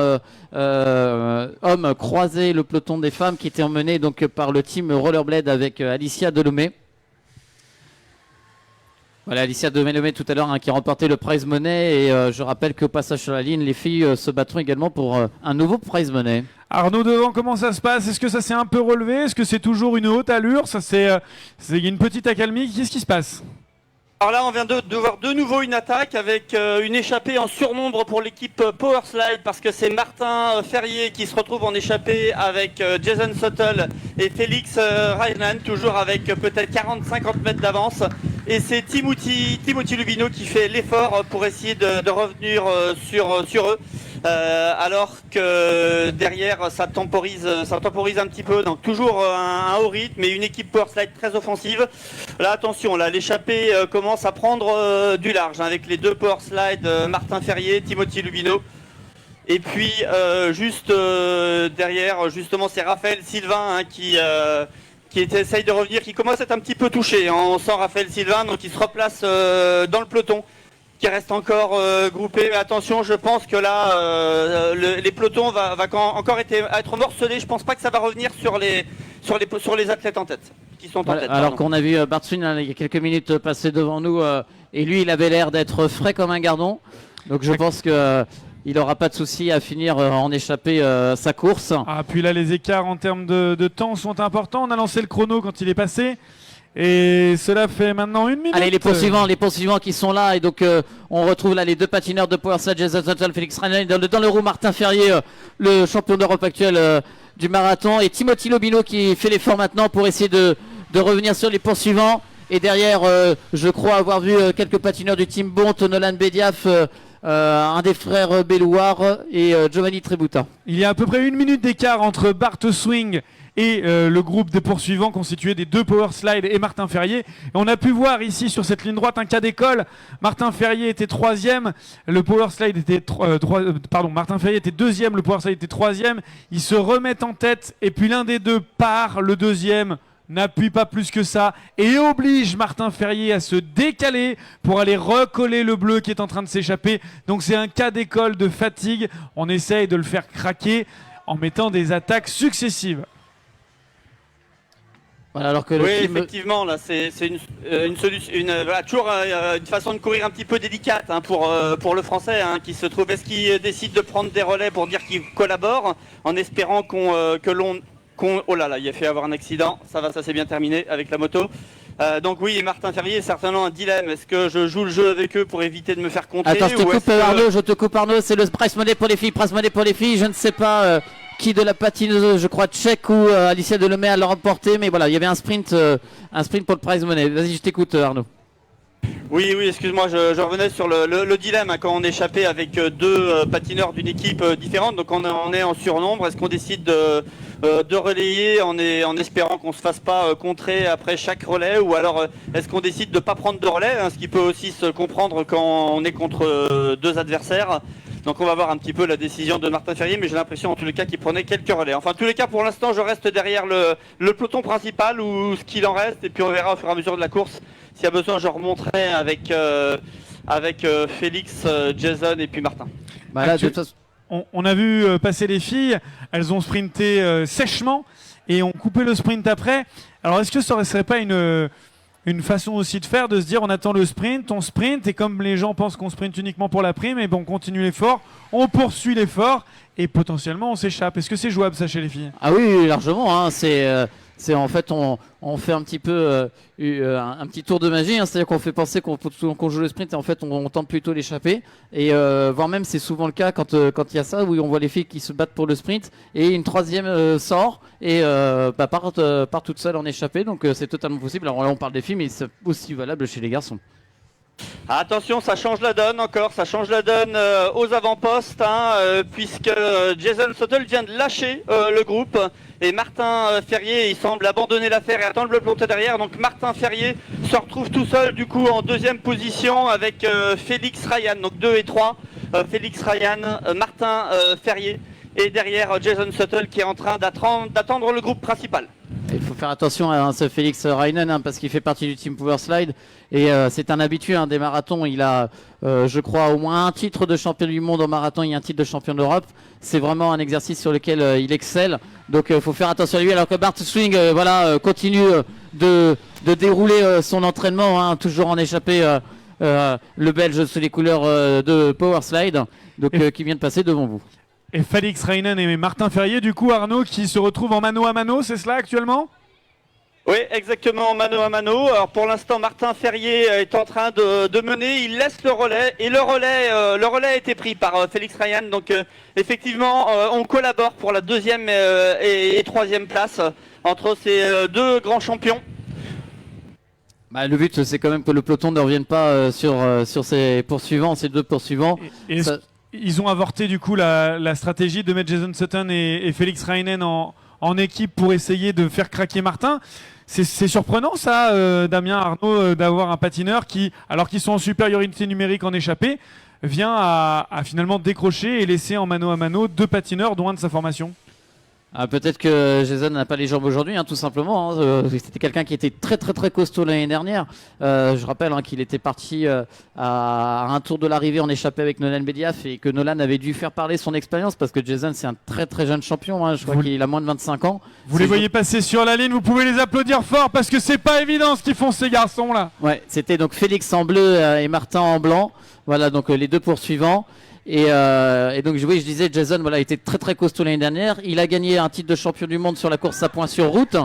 S3: hommes croisaient le peloton des femmes qui était emmené donc par le team Rollerblade avec Alicia Delomé. Voilà, Alicia Delomé tout à l'heure qui a remporté le prize money et je rappelle qu'au passage sur la ligne, les filles se battront également pour un nouveau prize money.
S1: Arnaud devant, comment ça se passe? Est-ce que ça s'est un peu relevé? Est-ce que c'est toujours une haute allure? Il y a une petite accalmie. Qu'est-ce qui se passe?
S4: Alors là, on vient de voir de nouveau une attaque avec une échappée en surnombre pour l'équipe Power Slide parce que c'est Martin Ferrier qui se retrouve en échappée avec Jason Suttle et Félix Ryan, toujours avec peut-être 40-50 mètres d'avance. Et c'est Timothy Lubino qui fait l'effort pour essayer de revenir sur eux. Alors que derrière ça temporise un petit peu, donc toujours un haut rythme mais une équipe Power Slide très offensive. Là attention, là l'échappée commence à prendre du large avec les deux Power Slide, Martin Ferrier, Timothy Lubino. Et puis juste derrière justement c'est Raphaël Sylvain qui essaye de revenir, qui commence à être un petit peu touché. On sent Raphaël Sylvain, donc il se replace dans le peloton qui reste encore groupé. Mais attention, je pense que là, les pelotons va encore être morcelés. Je pense pas que ça va revenir sur les athlètes en tête, qui sont en tête.
S3: Alors qu'on a vu Bartsun il y a quelques minutes passer devant nous, et lui, il avait l'air d'être frais comme un gardon. Donc je pense que il n'aura pas de souci à finir en échappée sa course.
S1: Ah, puis là, les écarts en termes de temps sont importants. On a lancé le chrono quand il est passé. Et cela fait maintenant 1 minute.
S3: Allez, les poursuivants qui sont là. Et donc, on retrouve là les deux patineurs de Power Slide, Jason Suttle, Félix Ryan. Dans le roue, Martin Ferrier, le champion d'Europe actuel du marathon. Et Timothy Lubino qui fait l'effort maintenant pour essayer de revenir sur les poursuivants. Et derrière, je crois avoir vu quelques patineurs du team Bont, Nolan Bediaf, un des frères Bellouard et Giovanni Trebuta.
S1: Il y a à peu près 1 minute d'écart entre Bart Swing et le groupe des poursuivants constitué des deux Power Slide et Martin Ferrier. Et on a pu voir ici sur cette ligne droite un cas d'école. Martin Ferrier était 3e, le Power Slide était Martin Ferrier était 2e, le Power Slide était 3e. Ils se remettent en tête et puis l'un des deux part, le deuxième n'appuie pas plus que ça et oblige Martin Ferrier à se décaler pour aller recoller le bleu qui est en train de s'échapper. Donc c'est un cas d'école de fatigue. On essaye de le faire craquer en mettant des attaques successives.
S3: Voilà, alors que le
S4: Oui,
S3: team...
S4: effectivement, là, c'est une solution, voilà, toujours une façon de courir un petit peu délicate hein, pour le Français hein, qui se trouve. Est-ce qu'il décide de prendre des relais pour dire qu'il collabore en espérant oh là là, il a fait avoir un accident. Ça va, ça s'est bien terminé avec la moto. Donc oui, Martin Ferrier est certainement un dilemme. Est-ce que je joue le jeu avec eux pour éviter de me faire contrer?
S3: Attends, je te coupe Arnaud, c'est le prize money pour les filles, je ne sais pas qui de la patineuse, je crois tchèque ou Alicia Delomé à l'a remporté, mais voilà, il y avait un sprint pour le prize money. Vas-y, je t'écoute Arnaud.
S4: Oui, excuse-moi, je revenais sur le dilemme hein, quand on échappait avec deux patineurs d'une équipe différente, donc on est en surnombre. Est-ce qu'on décide de relayer en espérant qu'on se fasse pas contrer après chaque relais, ou alors est-ce qu'on décide de pas prendre de relais, hein, ce qui peut aussi se comprendre quand on est contre deux adversaires. Donc on va voir un petit peu la décision de Martin Ferrier, mais j'ai l'impression en tous les cas qu'il prenait quelques relais. Enfin en tous les cas pour l'instant je reste derrière le peloton principal ou ce qu'il en reste, et puis on verra au fur et à mesure de la course. S'il y a besoin je remonterai avec Félix, Jason et puis Martin.
S3: Bah là, de toute façon...
S1: On a vu passer les filles, elles ont sprinté sèchement et ont coupé le sprint après. Alors est-ce que ça ne serait pas une façon aussi de faire, de se dire on attend le sprint, on sprint, et comme les gens pensent qu'on sprint uniquement pour la prime, et ben on continue l'effort, on poursuit l'effort et potentiellement on s'échappe. Est-ce que c'est jouable ça chez les filles?
S3: Ah oui, largement, hein, c'est en fait on fait un petit peu un petit tour de magie, hein, c'est-à-dire qu'on fait penser qu'on joue le sprint et en fait on tente plutôt l'échapper, et voire même c'est souvent le cas quand il y a ça, où on voit les filles qui se battent pour le sprint et une troisième sort et part toute seule en échappée, donc c'est totalement possible. Alors là on parle des filles, mais c'est aussi valable chez les garçons.
S4: Attention, ça change la donne encore, ça change la donne aux avant-postes, hein, puisque Jason Sottle vient de lâcher le groupe, et Martin Ferrier, il semble abandonner l'affaire et attendre le peloton derrière. Donc Martin Ferrier se retrouve tout seul du coup en deuxième position avec Félix Ryan, donc 2 et 3, Félix Ryan, Martin Ferrier, et derrière Jason Sottle qui est en train d'attendre le groupe principal.
S3: Il faut faire attention à ce Félix Rainen, hein, parce qu'il fait partie du team Powerslide et c'est un habitué des marathons. Il a, je crois, au moins un titre de champion du monde en marathon et un titre de champion d'Europe. C'est vraiment un exercice sur lequel il excelle. Donc il faut faire attention à lui. Alors que Bart Swing continue de dérouler son entraînement, hein, toujours en échappée. Le Belge sous les couleurs de Powerslide, donc qui vient de passer devant vous.
S1: Et Félix Reinen et Martin Ferrier, du coup, Arnaud, qui se retrouvent en mano à mano, c'est cela actuellement?
S4: Oui, exactement, mano à mano. Alors pour l'instant, Martin Ferrier est en train de mener, il laisse le relais, et le relais a été pris par Félix Ryan. Donc effectivement, on collabore pour la deuxième et troisième place entre ces deux grands champions.
S3: Bah, le but, c'est quand même que le peloton ne revienne pas sur ces deux poursuivants.
S1: Ils ont avorté du coup la stratégie de mettre Jason Sutton et Félix Reinen en équipe pour essayer de faire craquer Martin. C'est surprenant ça, Damien, Arnaud, d'avoir un patineur qui, alors qu'ils sont en supériorité numérique en échappée, vient à finalement décrocher et laisser en mano à mano deux patineurs, dont un de sa formation.
S3: Ah, peut-être que Jason n'a pas les jambes aujourd'hui, hein, tout simplement. Hein. C'était quelqu'un qui était très très très costaud l'année dernière. Je rappelle qu'il était parti à un tour de l'arrivée en échappée avec Nolan Bediaf, et que Nolan avait dû faire parler son expérience, parce que Jason c'est un très très jeune champion. Hein. Je crois qu'il a moins de 25 ans.
S1: Vous les voyez passer sur la ligne, vous pouvez les applaudir fort parce que c'est pas évident ce qu'ils font ces garçons là.
S3: Ouais, c'était donc Félix en bleu et Martin en blanc. Voilà, donc les deux poursuivants. Et donc oui, je disais, Jason était très très costaud l'année dernière. Il a gagné un titre de champion du monde sur la course à points sur route.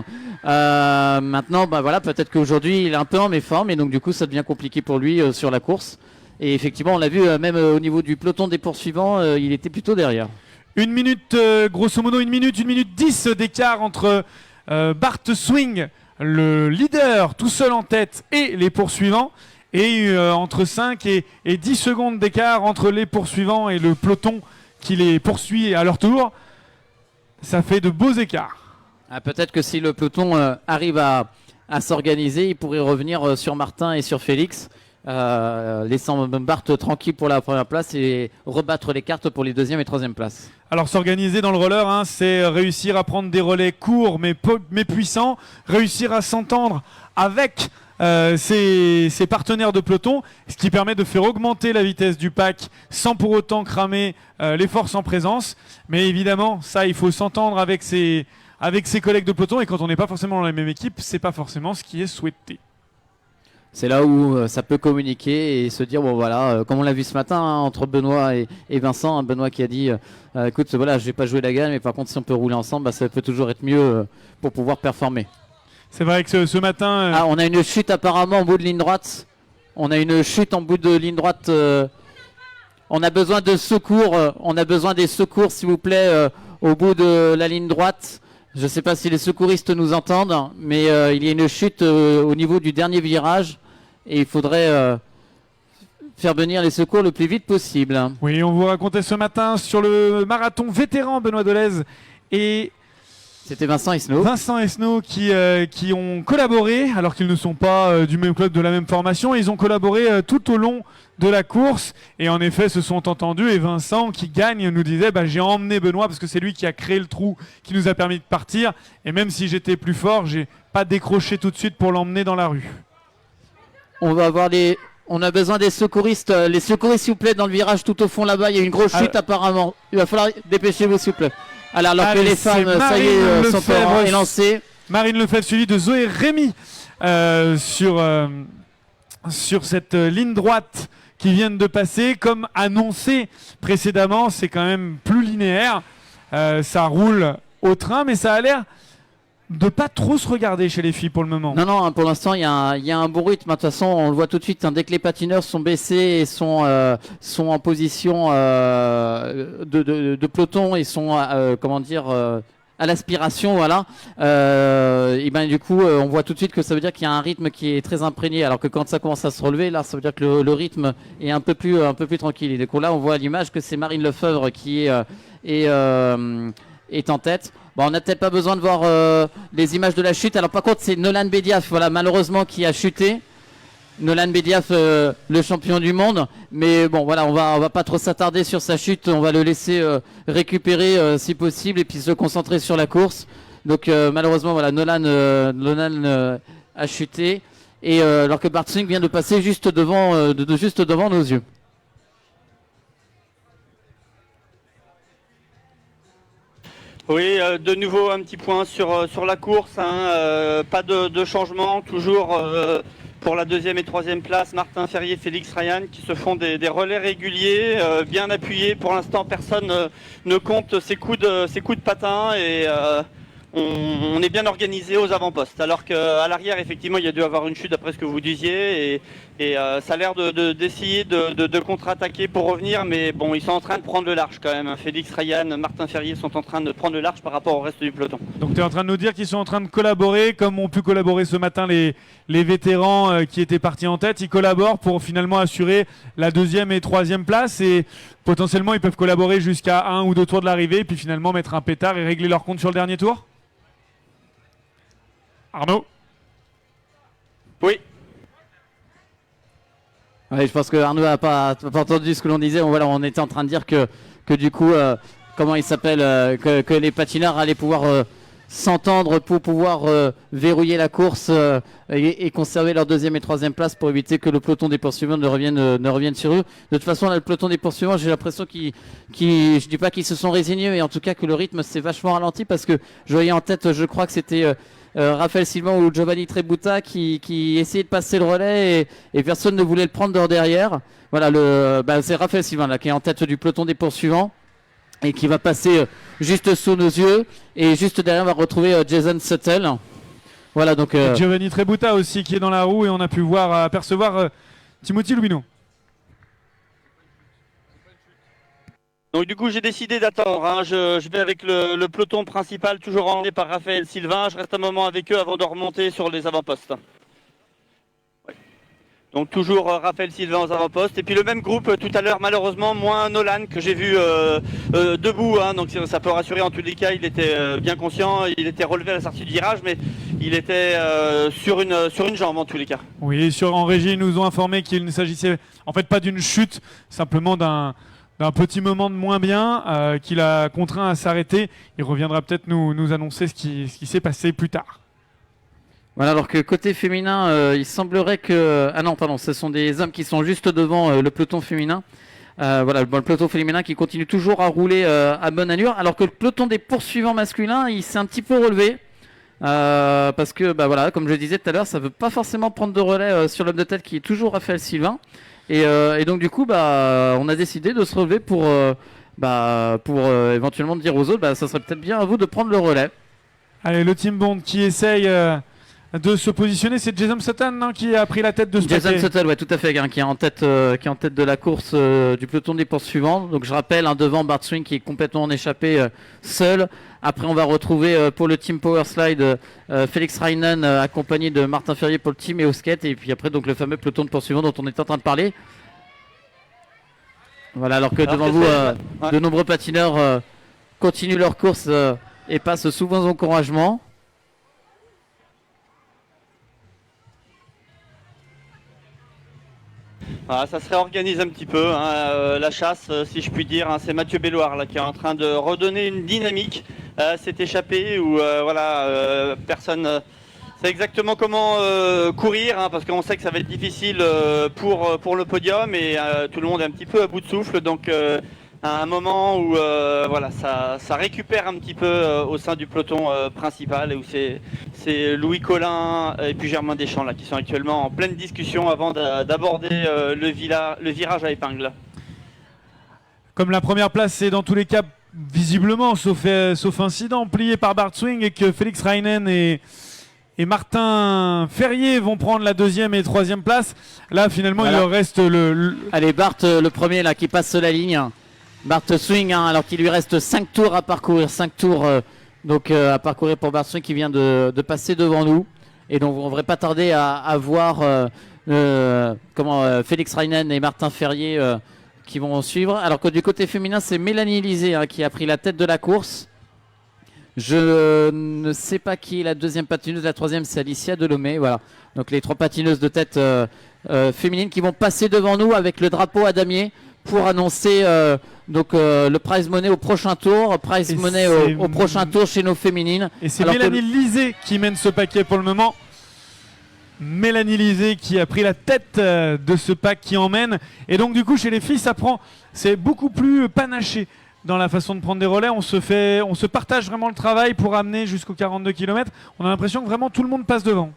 S3: Maintenant, peut-être qu'aujourd'hui il est un peu en méforme, et donc du coup ça devient compliqué pour lui sur la course. Et effectivement, on l'a vu même au niveau du peloton des poursuivants, il était plutôt derrière.
S1: Une minute, grosso modo, une minute 10 d'écart entre Bart Swing, le leader tout seul en tête, et les poursuivants. Et entre 5 et 10 secondes d'écart entre les poursuivants et le peloton qui les poursuit à leur tour. Ça fait de beaux écarts.
S3: Peut-être que si le peloton arrive à s'organiser, il pourrait revenir sur Martin et sur Félix, laissant Bart tranquille pour la première place et rebattre les cartes pour les deuxième et troisième places. Alors
S1: s'organiser dans le roller, c'est réussir à prendre des relais courts mais puissants, réussir à s'entendre avec ses partenaires de peloton, ce qui permet de faire augmenter la vitesse du pack sans pour autant cramer les forces en présence. Mais évidemment, ça, il faut s'entendre avec ses avec ses collègues de peloton. Et quand on n'est pas forcément dans la même équipe, c'est pas forcément ce qui est souhaité.
S3: C'est là où ça peut communiquer et se dire bon voilà, comme on l'a vu ce matin entre Benoît et Vincent, Benoît qui a dit écoute voilà, je vais pas jouer la gagne, mais par contre si on peut rouler ensemble, bah, ça peut toujours être mieux pour pouvoir performer.
S1: C'est vrai que ce matin...
S3: Ah, on a une chute apparemment en bout de ligne droite. On a une chute en bout de ligne droite. On a besoin de secours. On a besoin des secours s'il vous plaît au bout de la ligne droite. Je ne sais pas si les secouristes nous entendent, mais il y a une chute au niveau du dernier virage et il faudrait faire venir les secours le plus vite possible.
S1: Oui, on vous racontait ce matin sur le marathon vétéran Benoît Delez et
S3: c'était Vincent Esnault.
S1: Vincent Esnault qui ont collaboré, alors qu'ils ne sont pas du même club, de la même formation. Ils ont collaboré tout au long de la course et en effet se sont entendus. Et Vincent qui gagne nous disait j'ai emmené Benoît parce que c'est lui qui a créé le trou qui nous a permis de partir. Et même si j'étais plus fort, j'ai pas décroché tout de suite pour l'emmener dans la rue.
S3: On a besoin des secouristes. Les secouristes s'il vous plaît dans le virage tout au fond là-bas. Il y a une grosse chute apparemment. Il va falloir dépêcher-vous s'il vous plaît. Alors que les femmes, ça y est, son temps est lancé.
S1: Marine Lefebvre suivie de Zoé Rémy sur cette ligne droite qui viennent de passer. Comme annoncé précédemment, c'est quand même plus linéaire. Ça roule au train, mais ça a l'air de pas trop se regarder chez les filles pour le moment.
S3: Non, pour l'instant, il y a un bon rythme. De toute façon, on le voit tout de suite. Dès que les patineurs sont baissés et sont en position de peloton et sont, à l'aspiration, voilà. Et ben du coup, on voit tout de suite que ça veut dire qu'il y a un rythme qui est très imprégné. Alors que quand ça commence à se relever, là, ça veut dire que le rythme est un peu plus tranquille. Et du coup, là, on voit à l'image que c'est Marine Lefebvre qui est en tête. Bon, on n'a peut-être pas besoin de voir les images de la chute. Alors par contre, c'est Nolan Bediaf, voilà, malheureusement, qui a chuté. Nolan Bediaf, le champion du monde. Mais bon, voilà, on va pas trop s'attarder sur sa chute. On va le laisser récupérer si possible et puis se concentrer sur la course. Donc malheureusement, voilà, Nolan a chuté. Et alors que Bart Swing vient de passer juste devant nos yeux.
S4: Oui, de nouveau un petit point sur la course, pas de changement, toujours pour la deuxième et troisième place, Martin Ferrier, Félix Ryan qui se font des relais réguliers, bien appuyés. Pour l'instant, personne ne compte ses coups de patin et on est bien organisé aux avant-postes. Alors qu'à l'arrière, effectivement, il y a dû avoir une chute d'après ce que vous disiez et ça a l'air d'essayer de contre-attaquer pour revenir, mais bon, ils sont en train de prendre le large quand même. Félix Ryan, Martin Ferrier sont en train de prendre le large par rapport au reste du peloton.
S1: Donc tu es en train de nous dire qu'ils sont en train de collaborer, comme ont pu collaborer ce matin les vétérans qui étaient partis en tête. Ils collaborent pour finalement assurer la deuxième et troisième place et potentiellement ils peuvent collaborer jusqu'à 1 ou 2 tours de l'arrivée, puis finalement mettre un pétard et régler leur compte sur le dernier tour. Arnaud?
S4: Oui.
S3: Oui, je pense que Arnaud n'a pas entendu ce que l'on disait. On était en train de dire que du coup, comment il s'appelle, que les patineurs allaient pouvoir s'entendre pour pouvoir verrouiller la course et conserver leur deuxième et troisième place pour éviter que le peloton des poursuivants ne revienne sur eux. De toute façon, là, le peloton des poursuivants, j'ai l'impression je dis pas qu'ils se sont résignés, mais en tout cas que le rythme s'est vachement ralenti parce que je voyais en tête, je crois que c'était Raphaël Sylvain ou Giovanni Trebuta qui essayait de passer le relais et personne ne voulait le prendre derrière. Voilà, c'est Raphaël Sylvain là qui est en tête du peloton des poursuivants et qui va passer juste sous nos yeux et juste derrière on va retrouver Jason Suttle. Voilà donc
S1: Giovanni Trebuta aussi qui est dans la roue et on a pu apercevoir Timothy Lubino.
S4: Donc du coup j'ai décidé d'attendre, je vais avec le peloton principal toujours emmené par Raphaël Sylvain, je reste un moment avec eux avant de remonter sur les avant-postes. Ouais. Donc toujours Raphaël Sylvain aux avant-postes et puis le même groupe tout à l'heure malheureusement moins Nolan que j'ai vu debout, donc ça peut rassurer en tous les cas, il était bien conscient, il était relevé à la sortie du virage mais il était sur une jambe en tous les cas.
S1: Oui, en régie ils nous ont informé qu'il ne s'agissait en fait pas d'une chute, simplement d'un petit moment de moins bien qu'il a contraint à s'arrêter. Il reviendra peut-être nous annoncer ce qui s'est passé plus tard.
S3: Voilà, alors que côté féminin, il semblerait que... Ah non, pardon, ce sont des hommes qui sont juste devant le peloton féminin. Voilà, le peloton féminin qui continue toujours à rouler à bonne allure, alors que le peloton des poursuivants masculins, il s'est un petit peu relevé. Parce que, voilà, comme je le disais tout à l'heure, ça ne veut pas forcément prendre de relais sur l'homme de tête qui est toujours Raphaël Sylvain. Et donc, du coup, on a décidé de se relever pour éventuellement dire aux autres, ça serait peut-être bien à vous de prendre le relais.
S1: Allez, le Team Bond qui essaye de se positionner, c'est Jason Sutton, non, qui a pris la tête de ce
S3: Jason
S1: paquet.
S3: Sutton, ouais, tout à fait, qui est en tête de la course du peloton des poursuivants. Donc je rappelle, devant Bart Swing qui est complètement en échappé seul. Après, on va retrouver pour le team Powerslide Félix Reinen accompagné de Martin Ferrier pour le team et au skate. Et puis après, donc le fameux peloton de poursuivants dont on est en train de parler. Voilà, alors que devant vous, de nombreux patineurs continuent leur course et passent sous vos encouragements.
S4: Voilà, ça se réorganise un petit peu, la chasse, si je puis dire. C'est Mathieu Belloir là, qui est en train de redonner une dynamique à cet échappé où personne sait exactement comment courir, parce qu'on sait que ça va être difficile pour le podium et tout le monde est un petit peu à bout de souffle. Donc à un moment où ça récupère un petit peu au sein du peloton principal et où c'est Louis Collin et puis Germain Deschamps là, qui sont actuellement en pleine discussion avant d'aborder le virage à épingle.
S1: Comme la première place, c'est dans tous les cas, visiblement, sauf incident, plié par Bart Swing et que Félix Reinen et Martin Ferrier vont prendre la deuxième et troisième place. Là, finalement,
S3: voilà.
S1: Il leur reste
S3: Allez, Bart, le premier là qui passe la ligne. Bart Swing, alors qu'il lui reste 5 tours à parcourir. 5 tours à parcourir pour Bart Swing qui vient de passer devant nous. Et donc, on ne devrait pas tarder à voir Félix Reinen et Martin Ferrier qui vont suivre. Alors que du côté féminin, c'est Mélanie Lisée qui a pris la tête de la course. Je ne sais pas qui est la deuxième patineuse. La troisième, c'est Alicia Delomé. Voilà. Donc, les 3 patineuses de tête féminines qui vont passer devant nous avec le drapeau à damier pour annoncer le prize money au prochain tour, prize money au prochain tour chez nos féminines.
S1: Et c'est Mélanie Lisée qui mène ce paquet pour le moment. Mélanie Lisée qui a pris la tête de ce pack qui emmène. Et donc du coup chez les filles c'est beaucoup plus panaché dans la façon de prendre des relais. On se partage vraiment le travail pour amener jusqu'aux 42 km. On a l'impression que vraiment tout le monde passe devant.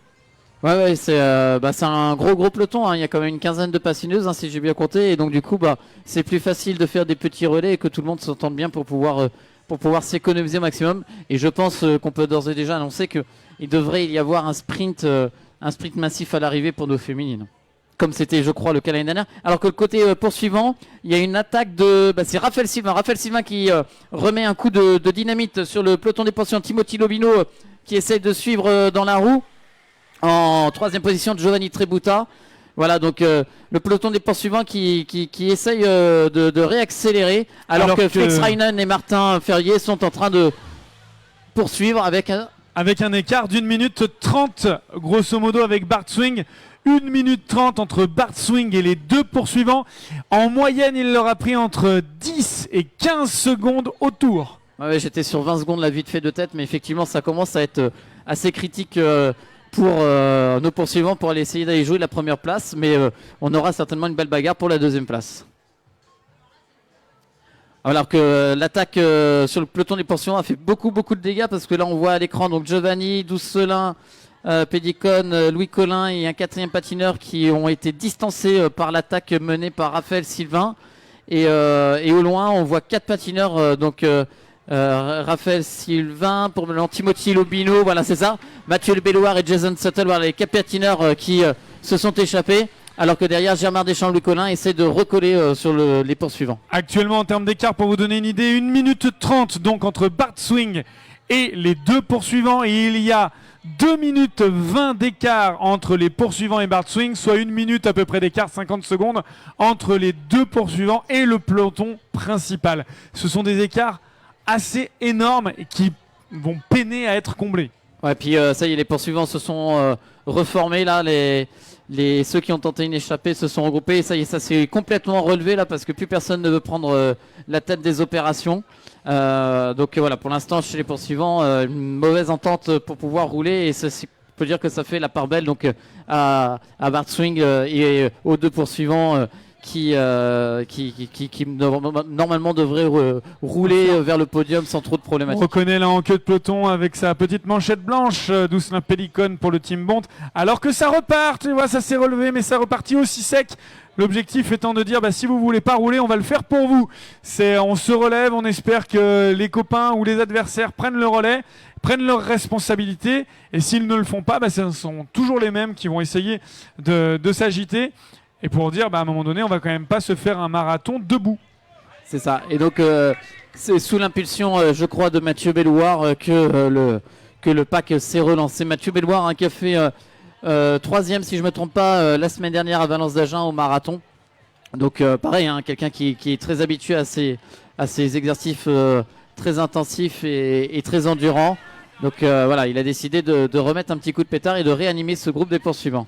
S3: Ouais, c'est un gros peloton. Il y a quand même une quinzaine de patineuses, si j'ai bien compté. Et donc du coup, c'est plus facile de faire des petits relais et que tout le monde s'entende bien pour pouvoir s'économiser au maximum. Et je pense qu'on peut d'ores et déjà annoncer qu'il devrait y avoir un sprint massif à l'arrivée pour nos féminines. Comme c'était, je crois, le cas l'année dernière. Alors que le côté poursuivant, il y a une attaque c'est Raphaël Sylvain. Raphaël Sylvain qui remet un coup de dynamite sur le peloton des poursuivants. Timothy Lobino qui essaye de suivre dans la roue. En troisième position de Giovanni Trebuta. Voilà, donc le peloton des poursuivants qui essaye de réaccélérer alors que Félix Reinen et Martin Ferrier sont en train de poursuivre avec
S1: un écart d'1 minute 30 grosso modo avec Bart Swing. 1 minute 30 entre Bart Swing et les 2 poursuivants. En moyenne, il leur a pris entre 10 et 15 secondes au tour.
S3: Ouais, j'étais sur 20 secondes là vite fait de tête, mais effectivement ça commence à être assez critique pour nos poursuivants pour aller essayer d'aller jouer la première place, mais on aura certainement une belle bagarre pour la deuxième place. Alors que l'attaque sur le peloton des poursuivants a fait beaucoup de dégâts parce que là on voit à l'écran donc Giovanni, Doucelin, Pédicone, Louis Collin et un 4e patineur qui ont été distancés par l'attaque menée par Raphaël Sylvain et au loin on voit 4 patineurs Raphaël Sylvain pour Timothy Lobino, voilà c'est ça, Mathieu Belloir et Jason Sutton, voilà les 4 patineurs qui se sont échappés, alors que derrière Germain Deschamps, Louis Collin essaie de recoller sur les poursuivants.
S1: Actuellement en termes d'écart, pour vous donner une idée, 1 minute 30 donc entre Bart Swing et les 2 poursuivants, et il y a 2 minutes 20 d'écart entre les poursuivants et Bart Swing, soit 1 minute à peu près d'écart, 50 secondes entre les 2 poursuivants et le peloton principal. Ce sont des écarts assez énormes et qui vont peiner à être comblés.
S3: Ouais, puis ça y est, les poursuivants se sont reformés là, ceux qui ont tenté une échappée se sont regroupés et ça y est, ça s'est complètement relevé là parce que plus personne ne veut prendre la tête des opérations. Donc voilà, pour l'instant chez les poursuivants, une mauvaise entente pour pouvoir rouler et ceci peut dire que ça fait la part belle donc à Bart Swing et aux 2 poursuivants normalement devrait rouler vers le podium sans trop de
S1: On
S3: problématiques.
S1: reconnaît là en queue de peloton avec sa petite manchette blanche, Doucelin Pellicone pour le team Bont. Alors que ça repart, tu vois, ça s'est relevé, mais ça repartit aussi sec. L'objectif étant de dire, si vous voulez pas rouler, on va le faire pour vous. On se relève, on espère que les copains ou les adversaires prennent le relais, prennent leurs responsabilités. Et s'ils ne le font pas, ce sont toujours les mêmes qui vont essayer de s'agiter. Et pour dire, à un moment donné, on va quand même pas se faire un marathon debout.
S3: C'est ça. Et donc, c'est sous l'impulsion, je crois, de Mathieu Bellouard que le pack s'est relancé. Mathieu Bellouard qui a fait 3e, si je ne me trompe pas, la semaine dernière à Valence d'Agen au marathon. Donc, pareil, quelqu'un qui est très habitué à ces exercices très intensifs et très endurants. Donc, voilà, il a décidé de remettre un petit coup de pétard et de réanimer ce groupe des poursuivants.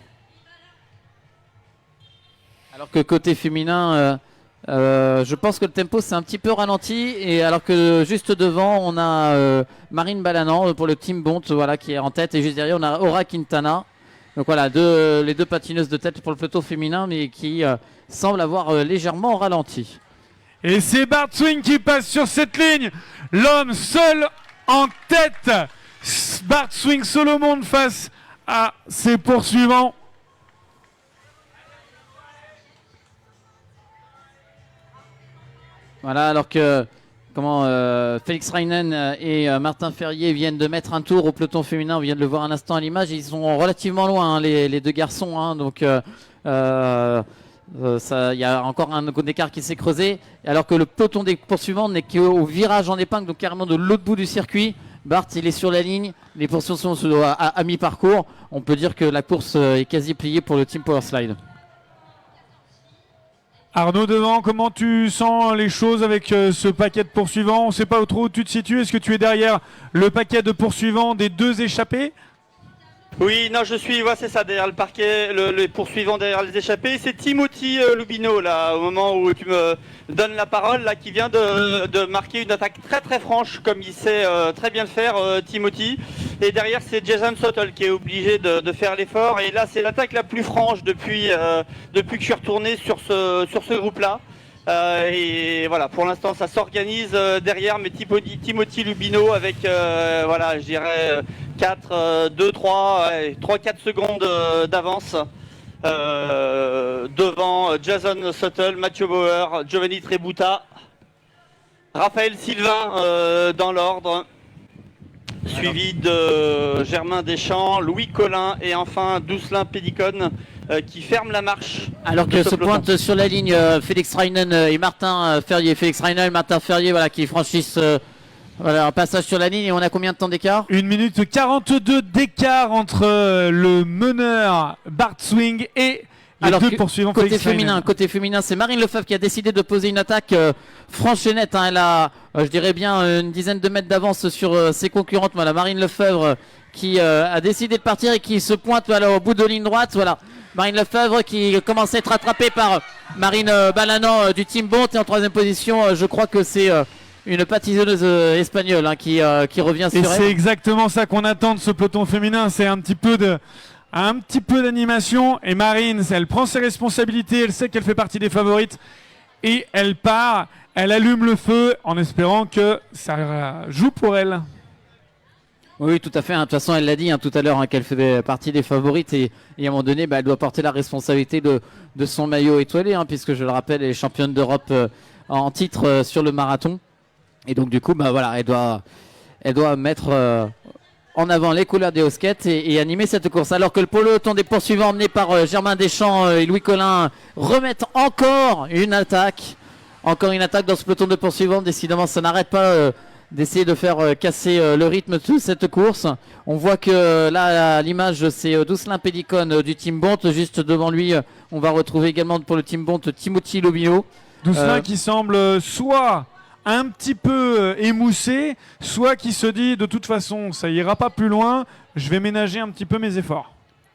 S3: Alors que côté féminin, je pense que le tempo s'est un petit peu ralenti. Et alors que juste devant, on a Marine Balanan pour le team Bont, voilà, qui est en tête. Et juste derrière, on a Aura Quintana. Donc voilà, les deux patineuses de tête pour le peloton féminin, mais qui semblent avoir légèrement ralenti.
S1: Et c'est Bart Swing qui passe sur cette ligne. L'homme seul en tête. Bart Swing seul au monde face à ses poursuivants.
S3: Voilà, alors que Félix Reinen et Martin Ferrier viennent de mettre un tour au peloton féminin. On vient de le voir un instant à l'image. Ils sont relativement loin, les deux garçons. Donc, il y a encore un écart qui s'est creusé. Alors que le peloton des poursuivants n'est qu'au virage en épingle, donc carrément de l'autre bout du circuit. Bart, il est sur la ligne. Les poursuivants sont à mi-parcours. On peut dire que la course est quasi pliée pour le team Powerslide.
S1: Arnaud devant, comment tu sens les choses avec ce paquet de poursuivants? On ne sait pas trop où tu te situes. Est-ce que tu es derrière le paquet de poursuivants des deux échappés?
S4: Oui, non, je suis, c'est ça, derrière le parquet, les poursuivants derrière les échappés. C'est Timothy Lubino, là, au moment où tu me donnes la parole, là, qui vient de marquer une attaque très très franche, comme il sait très bien le faire, Timothy. Et derrière, c'est Jason Sottle qui est obligé de faire l'effort. Et là, c'est l'attaque la plus franche depuis que je suis retourné sur ce groupe-là. Et voilà, pour l'instant ça s'organise derrière, mais Timothy Lubino avec je dirais 4, 2, 3, 4 secondes d'avance devant Jason Sottle, Mathieu Bauer, Giovanni Trebuta, Raphaël Sylvain dans l'ordre, suivi de Germain Deschamps, Louis Collin et enfin Doucelin Pellicone qui ferme la marche.
S3: Alors que se pointe sur la ligne Félix Reinen et Martin Ferrier. Félix Reinen et Martin Ferrier qui franchissent un passage sur la ligne. Et on a combien de temps d'écart?
S1: 1 minute 42 d'écart entre le meneur Bart Swing et les deux poursuivants.
S3: Côté féminin, c'est Marine Lefebvre qui a décidé de poser une attaque franche et nette. Elle a, je dirais bien, une dizaine de mètres d'avance sur ses concurrentes. Voilà, Marine Lefebvre qui a décidé de partir et qui se pointe au bout de ligne droite. Voilà. Marine Lefebvre qui commence à être rattrapée par Marine Balanan du team Bont. Et en troisième position, je crois que c'est une patineuse espagnole qui revient sur elle.
S1: Et c'est exactement ça qu'on attend de ce peloton féminin. C'est un petit peu d'animation. Et Marine, elle prend ses responsabilités. Elle sait qu'elle fait partie des favorites. Et elle part. Elle allume le feu en espérant que ça joue pour elle.
S3: Oui, tout à fait. De toute façon, elle l'a dit tout à l'heure qu'elle fait partie des favorites et à un moment donné, elle doit porter la responsabilité de son maillot étoilé, puisque je le rappelle, elle est championne d'Europe en titre sur le marathon. Et donc du coup, elle doit mettre en avant les couleurs des Hosquettes et animer cette course. Alors que le peloton des poursuivants emmené par Germain Deschamps et Louis Collin remettent encore une attaque. Encore une attaque dans ce peloton de poursuivants. Décidément, ça n'arrête pas d'essayer de faire casser le rythme de cette course. On voit que là, à l'image, c'est Doucelin Pellicone du team Bont. Juste devant lui, on va retrouver également pour le team Bont Timothy Lubino.
S1: Doucelin qui semble soit un petit peu émoussé, soit qui se dit de toute façon, ça ira pas plus loin, je vais ménager un petit peu mes efforts.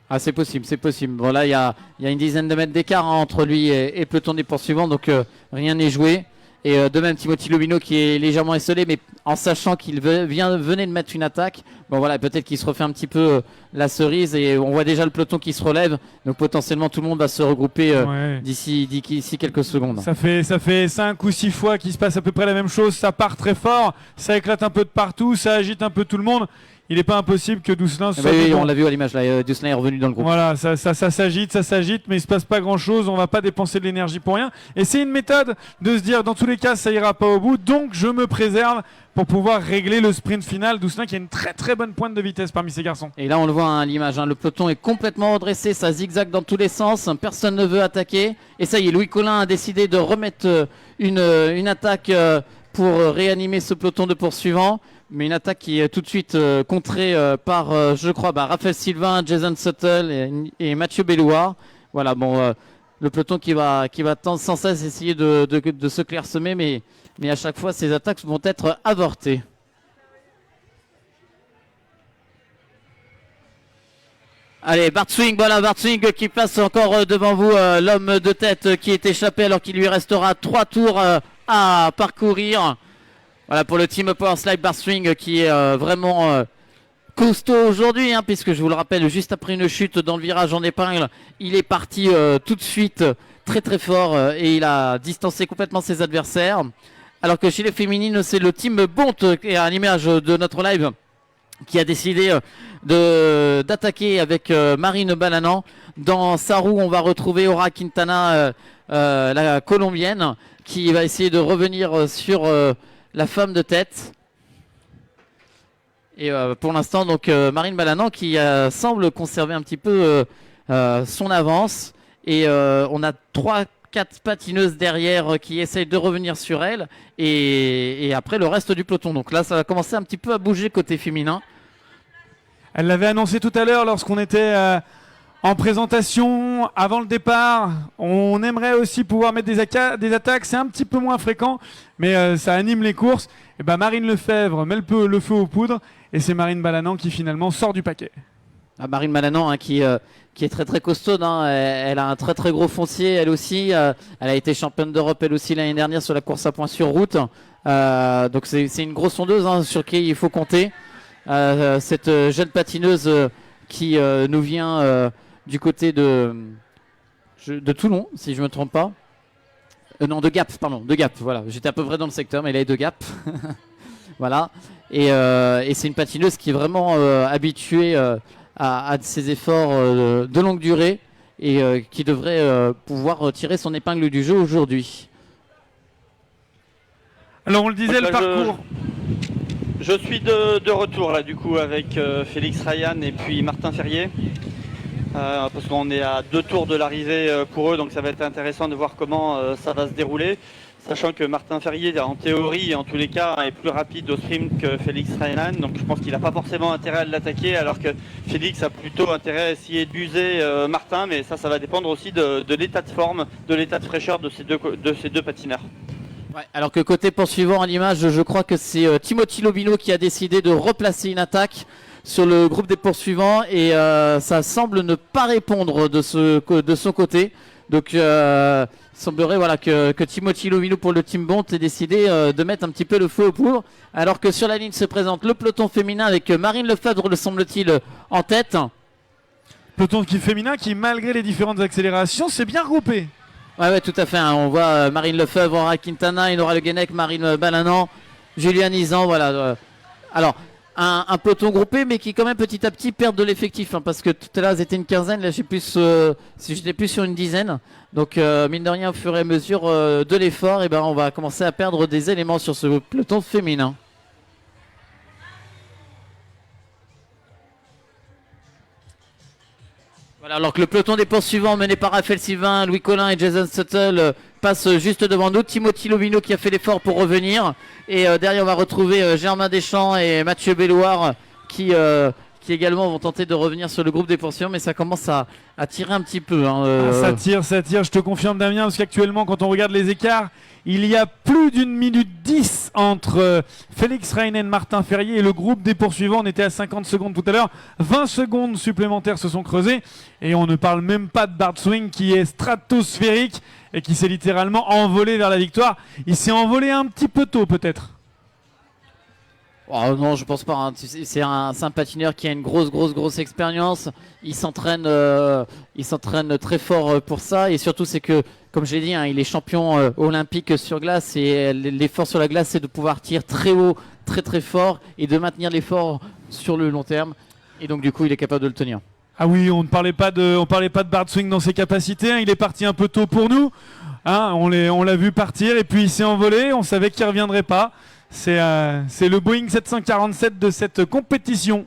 S3: Ah, c'est possible, c'est possible. Bon, là, il y a une dizaine de mètres d'écart entre lui et le peloton des poursuivants, donc rien n'est joué. Et de même Timothy Lobino qui est légèrement esselé, mais en sachant qu'il venait de mettre une attaque, bon voilà, peut-être qu'il se refait un petit peu la cerise et on voit déjà le peloton qui se relève. Donc potentiellement tout le monde va se regrouper d'ici quelques secondes.
S1: Ça fait 5 ou 6 fois qu'il se passe à peu près la même chose. Ça part très fort, ça éclate un peu de partout, ça agite un peu tout le monde. Il n'est pas impossible que Dousselin soit.
S3: Oui, on l'a vu à l'image là, Dousselin est revenu dans le groupe.
S1: Voilà, ça s'agite, mais il se passe pas grand chose, on va pas dépenser de l'énergie pour rien. Et c'est une méthode de se dire, dans tous les cas, ça ira pas au bout, donc je me préserve pour pouvoir régler le sprint final. Dousselin qui a une très très bonne pointe de vitesse parmi ces garçons.
S3: Et là on le voit à l'image, le peloton est complètement redressé, ça zigzague dans tous les sens, personne ne veut attaquer. Et ça y est, Louis Collin a décidé de remettre une attaque pour réanimer ce peloton de poursuivants. Mais une attaque qui est tout de suite contrée par, je crois, Raphaël Sylvain, Jason Suttle et Mathieu Bellouard. Voilà, bon, le peloton qui va sans cesse essayer de se clairsemer, mais à chaque fois, ces attaques vont être avortées. Allez, Bart Swing qui passe encore devant vous, l'homme de tête qui est échappé alors qu'il lui restera 3 tours à parcourir. Voilà pour le team Power Slide Bar Swing qui est vraiment costaud aujourd'hui, puisque je vous le rappelle, juste après une chute dans le virage en épingle, il est parti tout de suite très très fort et il a distancé complètement ses adversaires. Alors que chez les féminines, c'est le team Bont qui est à l'image de notre live qui a décidé d'attaquer avec Marine Balanan. Dans sa roue, on va retrouver Aura Quintana, la colombienne, qui va essayer de revenir sur la femme de tête. Et pour l'instant, donc Marine Balanan qui semble conserver un petit peu son avance. Et on a 3-4 patineuses derrière qui essayent de revenir sur elle. Et après le reste du peloton. Donc là, ça va commencer un petit peu à bouger côté féminin.
S1: Elle l'avait annoncé tout à l'heure lorsqu'on était en présentation avant le départ. On aimerait aussi pouvoir mettre des attaques, c'est un petit peu moins fréquent, mais ça anime les courses. Et Marine Lefebvre met le feu aux poudres et c'est Marine Balanan qui finalement sort du paquet.
S3: Marine Balanan qui est très très costaude, elle a un très très gros foncier elle aussi, elle a été championne d'Europe elle aussi l'année dernière sur la course à points sur route, donc c'est une grosse sondeuse sur qui il faut compter. Cette jeune patineuse qui nous vient du côté de Toulon, si je ne me trompe pas. Non, de Gap, voilà. J'étais à peu près dans le secteur, mais elle est de Gap. Voilà. Et c'est une patineuse qui est vraiment habituée à ces efforts de longue durée et qui devrait pouvoir tirer son épingle du jeu aujourd'hui.
S1: Alors on le disait, le parcours...
S4: Je suis de retour là du coup avec Félix Ryan et puis Martin Ferrier. Parce qu'on est à 2 tours de l'arrivée pour eux, donc ça va être intéressant de voir comment ça va se dérouler. Sachant que Martin Ferrier, en théorie, en tous les cas, est plus rapide au sprint que Félix Ryan. Donc je pense qu'il n'a pas forcément intérêt à l'attaquer, alors que Félix a plutôt intérêt à essayer d'user Martin. Mais ça va dépendre aussi de l'état de forme, de l'état de fraîcheur de ces deux patineurs.
S3: Ouais, alors que côté poursuivant à l'image, je crois que c'est Timothy Lobino qui a décidé de replacer une attaque sur le groupe des poursuivants et ça semble ne pas répondre de son côté. Donc il semblerait que Timothy Lobino pour le team Bont ait décidé de mettre un petit peu le feu aux poudres. Alors que sur la ligne se présente le peloton féminin avec Marine Lefebvre, le semble-t-il, en tête.
S1: Peloton féminin qui, malgré les différentes accélérations, s'est bien regroupé.
S3: Ouais, tout à fait. On voit Marine Lefebvre, Aura Quintana, Enora Le Guenec, Marine Balanan, Julian Izan. Voilà. Alors, un peloton groupé, mais qui quand même petit à petit perd de l'effectif. Parce que tout à l'heure, c'était une quinzaine. Là, j'étais plus sur une dizaine. Donc, mine de rien, au fur et à mesure de l'effort, on va commencer à perdre des éléments sur ce peloton féminin. Alors que le peloton des poursuivants mené par Raphaël Sylvain, Louis Collin et Jason Suttle passe juste devant nous. Timothy Lobino qui a fait l'effort pour revenir. Et derrière on va retrouver Germain Deschamps et Mathieu Bellouard qui qui également vont tenter de revenir sur le groupe des poursuivants, mais ça commence à tirer un petit peu. Hein,
S1: Ça tire, je te confirme Damien, parce qu'actuellement quand on regarde les écarts, il y a plus d'une minute 10 entre Félix Reinen, Martin Ferrier et le groupe des poursuivants. On était à 50 secondes tout à l'heure, 20 secondes supplémentaires se sont creusées, et on ne parle même pas de Bart Swing qui est stratosphérique et qui s'est littéralement envolé vers la victoire. Il s'est envolé un petit peu tôt peut-être.
S3: Oh non, je pense pas. Hein. C'est un patineur qui a une grosse expérience. Il s'entraîne très fort pour ça. Et surtout, c'est que, comme je l'ai dit, hein, il est champion olympique sur glace. Et l'effort sur la glace, c'est de pouvoir tirer très haut, très fort, et de maintenir l'effort sur le long terme. Et donc, du coup, il est capable de le tenir.
S1: Ah oui, on ne parlait pas de Bart Swing dans ses capacités. Hein. Il est parti un peu tôt pour nous. Hein. On l'a vu partir et puis il s'est envolé. On savait qu'il ne reviendrait pas. C'est le Boeing 747 de cette compétition.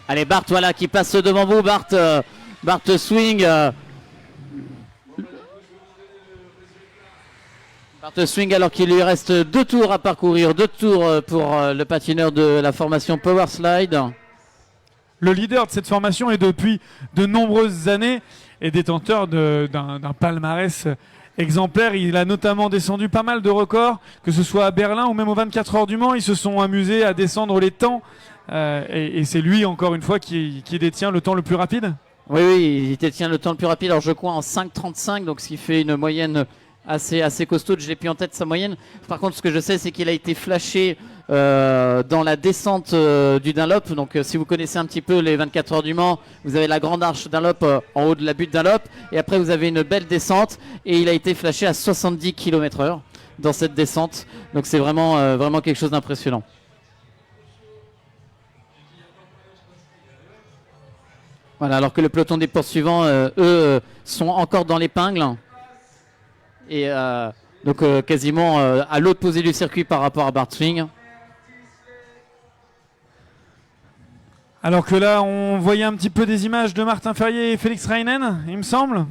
S3: Allez, Bart, voilà, qui passe devant vous. Bart Swing. Bart Swing, alors qu'il lui reste 2 tours à parcourir, 2 tours pour le patineur de la formation Power Slide.
S1: Le leader de cette formation est depuis de nombreuses années et détenteur d'un palmarès exemplaire. Il a notamment descendu pas mal de records, que ce soit à Berlin ou même aux 24 heures du Mans. Ils se sont amusés à descendre les temps et c'est lui encore une fois qui détient le temps le plus rapide.
S3: Oui, il détient le temps le plus rapide. Alors je crois en 5,35, donc ce qui fait une moyenne assez costaud. Je l'ai plus en tête sa moyenne. Par contre, ce que je sais, c'est qu'il a été flashé dans la descente du Dunlop. Donc si vous connaissez un petit peu les 24 heures du Mans, vous avez la grande arche Dunlop en haut de la butte Dunlop, et après vous avez une belle descente, et il a été flashé à 70 km/h dans cette descente. Donc c'est vraiment quelque chose d'impressionnant. Voilà, alors que le peloton des poursuivants, eux, sont encore dans l'épingle. Et donc quasiment à l'opposé du circuit par rapport à Bart Swing.
S1: Alors que là, on voyait un petit peu des images de Martin Ferrier et Félix Reinen, il me semble.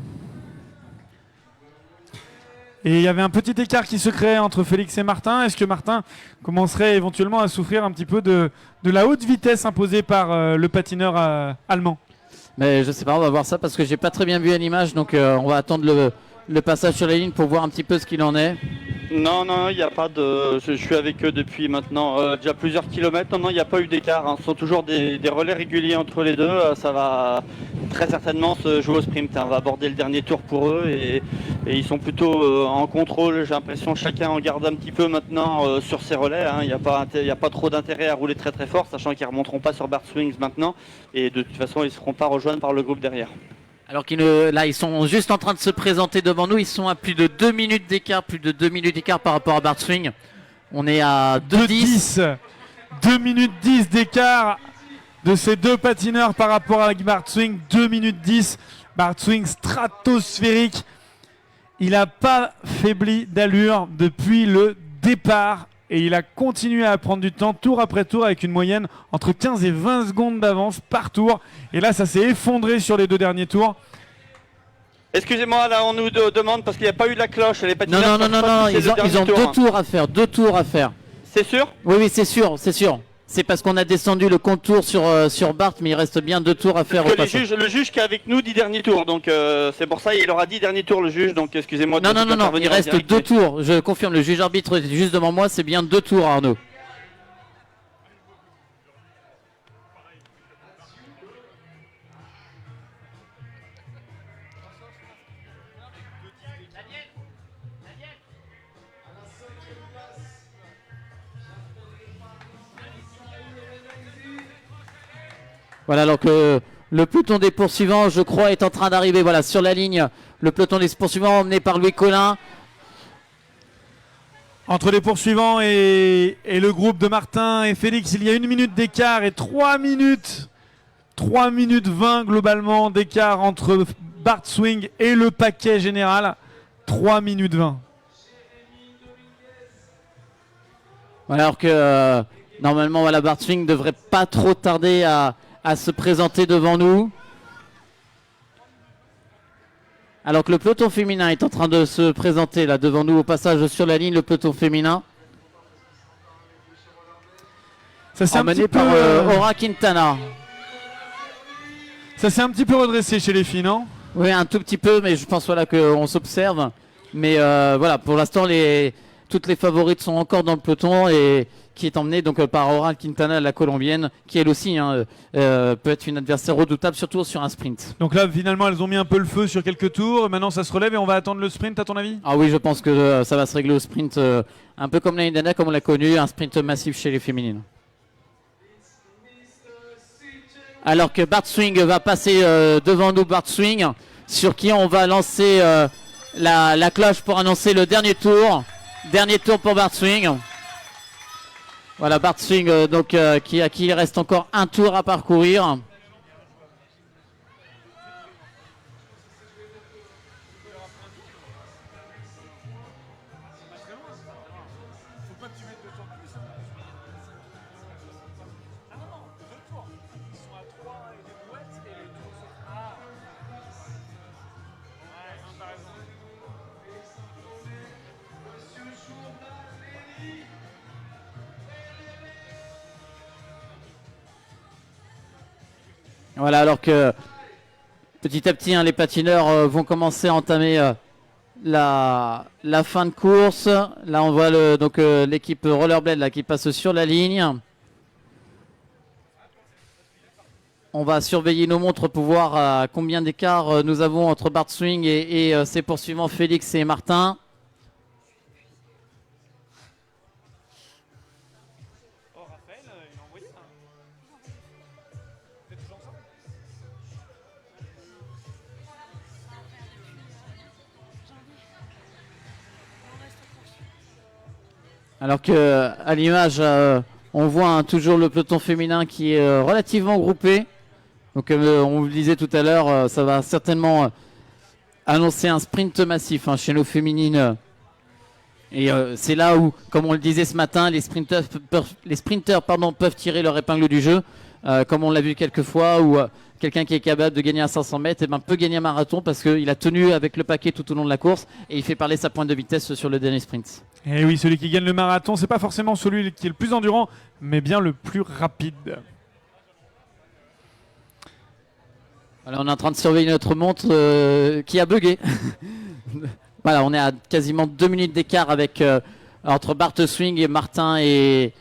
S1: Et il y avait un petit écart qui se créait entre Félix et Martin. Est-ce que Martin commencerait éventuellement à souffrir un petit peu de la haute vitesse imposée par le patineur allemand?
S3: Mais je sais pas, on va voir ça parce que j'ai pas très bien vu à l'image. Donc on va attendre le passage sur la ligne pour voir un petit peu ce qu'il en est.
S4: Non, il n'y a pas de. Je suis avec eux depuis maintenant déjà plusieurs kilomètres. Non, il n'y a pas eu d'écart. Hein. Ce sont toujours des relais réguliers entre les deux. Ça va très certainement se jouer au sprint. On va aborder le dernier tour pour eux et ils sont plutôt en contrôle. J'ai l'impression que chacun en garde un petit peu maintenant sur ses relais. Hein. Il n'y a pas trop d'intérêt à rouler très fort, sachant qu'ils ne remonteront pas sur Bart Swings maintenant. Et de toute façon, ils ne seront pas rejoints par le groupe derrière.
S3: Alors là, ils sont juste en train de se présenter devant nous. Ils sont à plus de 2 minutes d'écart, par rapport à Bart Swing. On est à 2,10.
S1: 2 minutes 10 d'écart de ces deux patineurs par rapport à Bart Swing. 2 minutes 10. Bart Swing stratosphérique. Il n'a pas faibli d'allure depuis le départ. Et il a continué à prendre du temps tour après tour avec une moyenne entre 15 et 20 secondes d'avance par tour. Et là, ça s'est effondré sur les 2 derniers tours.
S4: Excusez-moi, là on nous demande parce qu'il n'y a pas eu la cloche. Les patineurs
S3: non, ils ont 2 tours à faire. 2 tours à faire.
S4: C'est sûr?
S3: Oui, c'est sûr. C'est parce qu'on a descendu le contour sur Bart, mais il reste bien 2 tours à faire.
S4: Le juge qui est avec nous dit dernier tour, donc c'est pour ça il aura dit dernier tour le juge, donc excusez-moi.
S3: Non, il reste 2 tours. Je confirme, le juge arbitre est juste devant moi, c'est bien 2 tours, Arnaud. Voilà, alors que le peloton des poursuivants, je crois, est en train d'arriver. Voilà, sur la ligne, le peloton des poursuivants emmené par Louis Collin.
S1: Entre les poursuivants et le groupe de Martin et Félix, il y a 1 minute d'écart et 3 minutes 20 globalement d'écart entre Bart Swing et le paquet général. 3 minutes 20.
S3: Voilà, alors que normalement, Bart Swing ne devrait pas trop tarder à se présenter devant nous. Alors que le peloton féminin est en train de se présenter là devant nous au passage sur la ligne, le peloton féminin.
S1: Ça s'est un
S3: Emmené
S1: petit peu,
S3: par Aura Quintana.
S1: ça s'est un petit peu redressé chez les filles, non?
S3: Oui, un tout petit peu, mais je pense voilà, qu'on s'observe. Mais voilà, pour l'instant, toutes les favorites sont encore dans le peloton et qui est emmenée donc, par Aura Quintana, la colombienne, qui elle aussi peut être une adversaire redoutable, surtout sur un sprint.
S1: Donc là, finalement, elles ont mis un peu le feu sur quelques tours. Maintenant, ça se relève et on va attendre le sprint, à ton avis?
S3: Ah oui, je pense que ça va se régler au sprint, un peu comme l'année dernière, comme on l'a connu, un sprint massif chez les féminines. Alors que Bart Swing va passer devant nous, Bart Swing, sur qui on va lancer la cloche pour annoncer le dernier tour. Dernier tour pour Bart Swing. Voilà Bart Swing à qui il reste encore un tour à parcourir. Voilà, alors que petit à petit, les patineurs vont commencer à entamer la fin de course. Là, on voit l'équipe Rollerblade là, qui passe sur la ligne. On va surveiller nos montres pour voir combien d'écart nous avons entre Bart Swing et ses poursuivants Félix et Martin. Alors que à l'image, on voit toujours le peloton féminin qui est relativement groupé. Donc on vous le disait tout à l'heure, ça va certainement annoncer un sprint massif chez nos féminines. Et c'est là où, comme on le disait ce matin, les sprinteurs peuvent tirer leur épingle du jeu. Comme on l'a vu quelques fois, où quelqu'un qui est capable de gagner à 500 mètres peut gagner un marathon parce qu'il a tenu avec le paquet tout au long de la course et il fait parler sa pointe de vitesse sur le dernier sprint.
S1: Et oui, celui qui gagne le marathon, c'est pas forcément celui qui est le plus endurant, mais bien le plus rapide.
S3: Voilà, on est en train de surveiller notre montre qui a bugué. Voilà, on est à quasiment 2 minutes d'écart entre Bart Swing et Martin et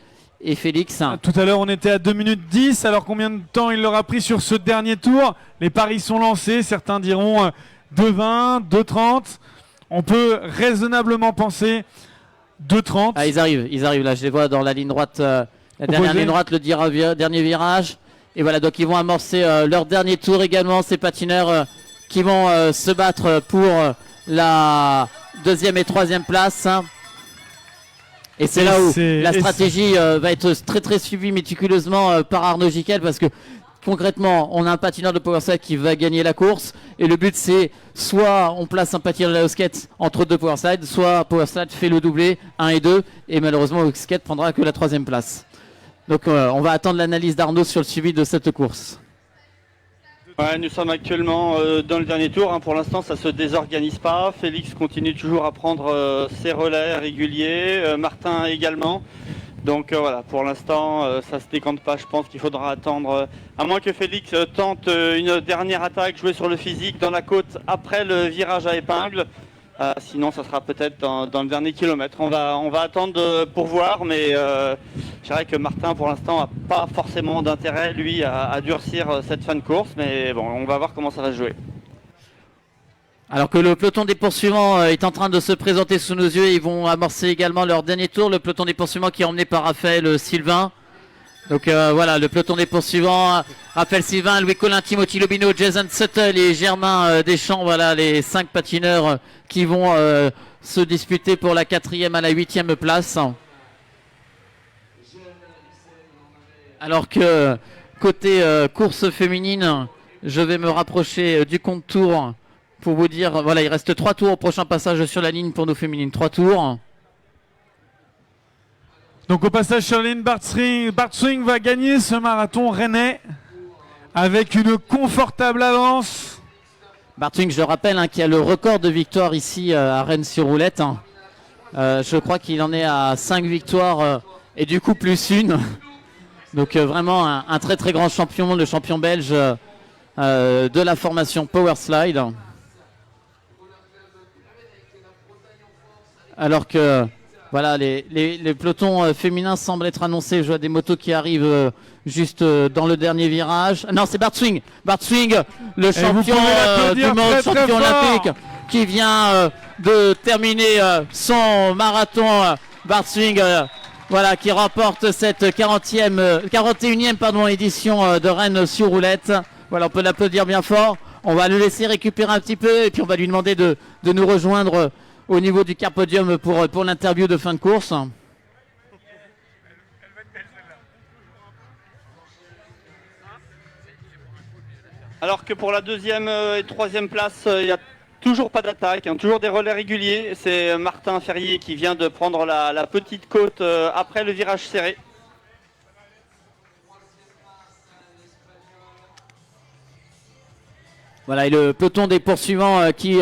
S3: Félix.
S1: Tout à l'heure, on était à 2 minutes 10. Alors, combien de temps il leur a pris sur ce dernier tour? Les paris sont lancés. Certains diront 2,20, 2,30. On peut raisonnablement penser 2,30.
S3: Ah, ils arrivent là. Je les vois dans la ligne droite, la dernière ligne droite, le dernier virage. Et voilà, donc ils vont amorcer leur dernier tour également. Ces patineurs qui vont se battre pour la 2e et 3e place. Et c'est là où la stratégie va être très très suivie méticuleusement par Arnaud Gicquel, parce que concrètement on a un patineur de powerslide qui va gagner la course et le but c'est soit on place un patineur de skate entre deux powerslides, soit powerslide fait le doublé 1 et 2 et malheureusement le skate prendra que la 3e place. Donc on va attendre l'analyse d'Arnaud sur le suivi de cette course.
S4: Ouais, nous sommes actuellement dans le dernier tour. Pour l'instant, ça se désorganise pas. Félix continue toujours à prendre ses relais réguliers. Martin également. Donc voilà, pour l'instant, ça se décante pas. Je pense qu'il faudra attendre, à moins que Félix tente une dernière attaque, jouer sur le physique dans la côte après le virage à épingle. Sinon, ça sera peut-être dans le dernier kilomètre. On va attendre pour voir, mais je dirais que Martin, pour l'instant, n'a pas forcément d'intérêt, lui, à durcir cette fin de course. Mais bon, on va voir comment ça va se jouer.
S3: Alors que le peloton des poursuivants est en train de se présenter sous nos yeux, ils vont amorcer également leur dernier tour. Le peloton des poursuivants qui est emmené par Raphaël Sylvain. Donc voilà, le peloton des poursuivants, Raphaël Sylvain, Louis Collin, Timothy Lobino, Jason Suttle et Germain Deschamps. Voilà les 5 patineurs qui vont se disputer pour la 4e à la 8e place. Alors que côté course féminine, je vais me rapprocher du compte tour pour vous dire, voilà, il reste 3 tours au prochain passage sur la ligne pour nos féminines. 3 tours.
S1: Donc au passage sur la ligne, Bart Swing va gagner ce marathon rennais avec une confortable avance.
S3: Bartwing, je rappelle, hein, qui a le record de victoires ici à Rennes-sur-Roulette. Hein. Je crois qu'il en est à 5 victoires et du coup plus une. Donc vraiment un très très grand champion, le champion belge de la formation Power Slide. Alors que voilà, les pelotons féminins semblent être annoncés. Je vois des motos qui arrivent juste dans le dernier virage. Non, c'est Bartwing. Bartwing, le champion du monde,
S1: très,
S3: champion
S1: très
S3: olympique, qui vient de terminer son marathon. Bartwing, voilà, qui remporte cette 41e édition de Rennes sur roulette. Voilà, on peut l'applaudir bien fort. On va le laisser récupérer un petit peu et puis on va lui demander de nous rejoindre au niveau du car podium pour l'interview de fin de course.
S4: Alors que pour la deuxième et troisième place, il n'y a toujours pas d'attaque, hein, toujours des relais réguliers. C'est Martin Ferrier qui vient de prendre la petite côte après le virage serré.
S3: Voilà, et le peloton des poursuivants qui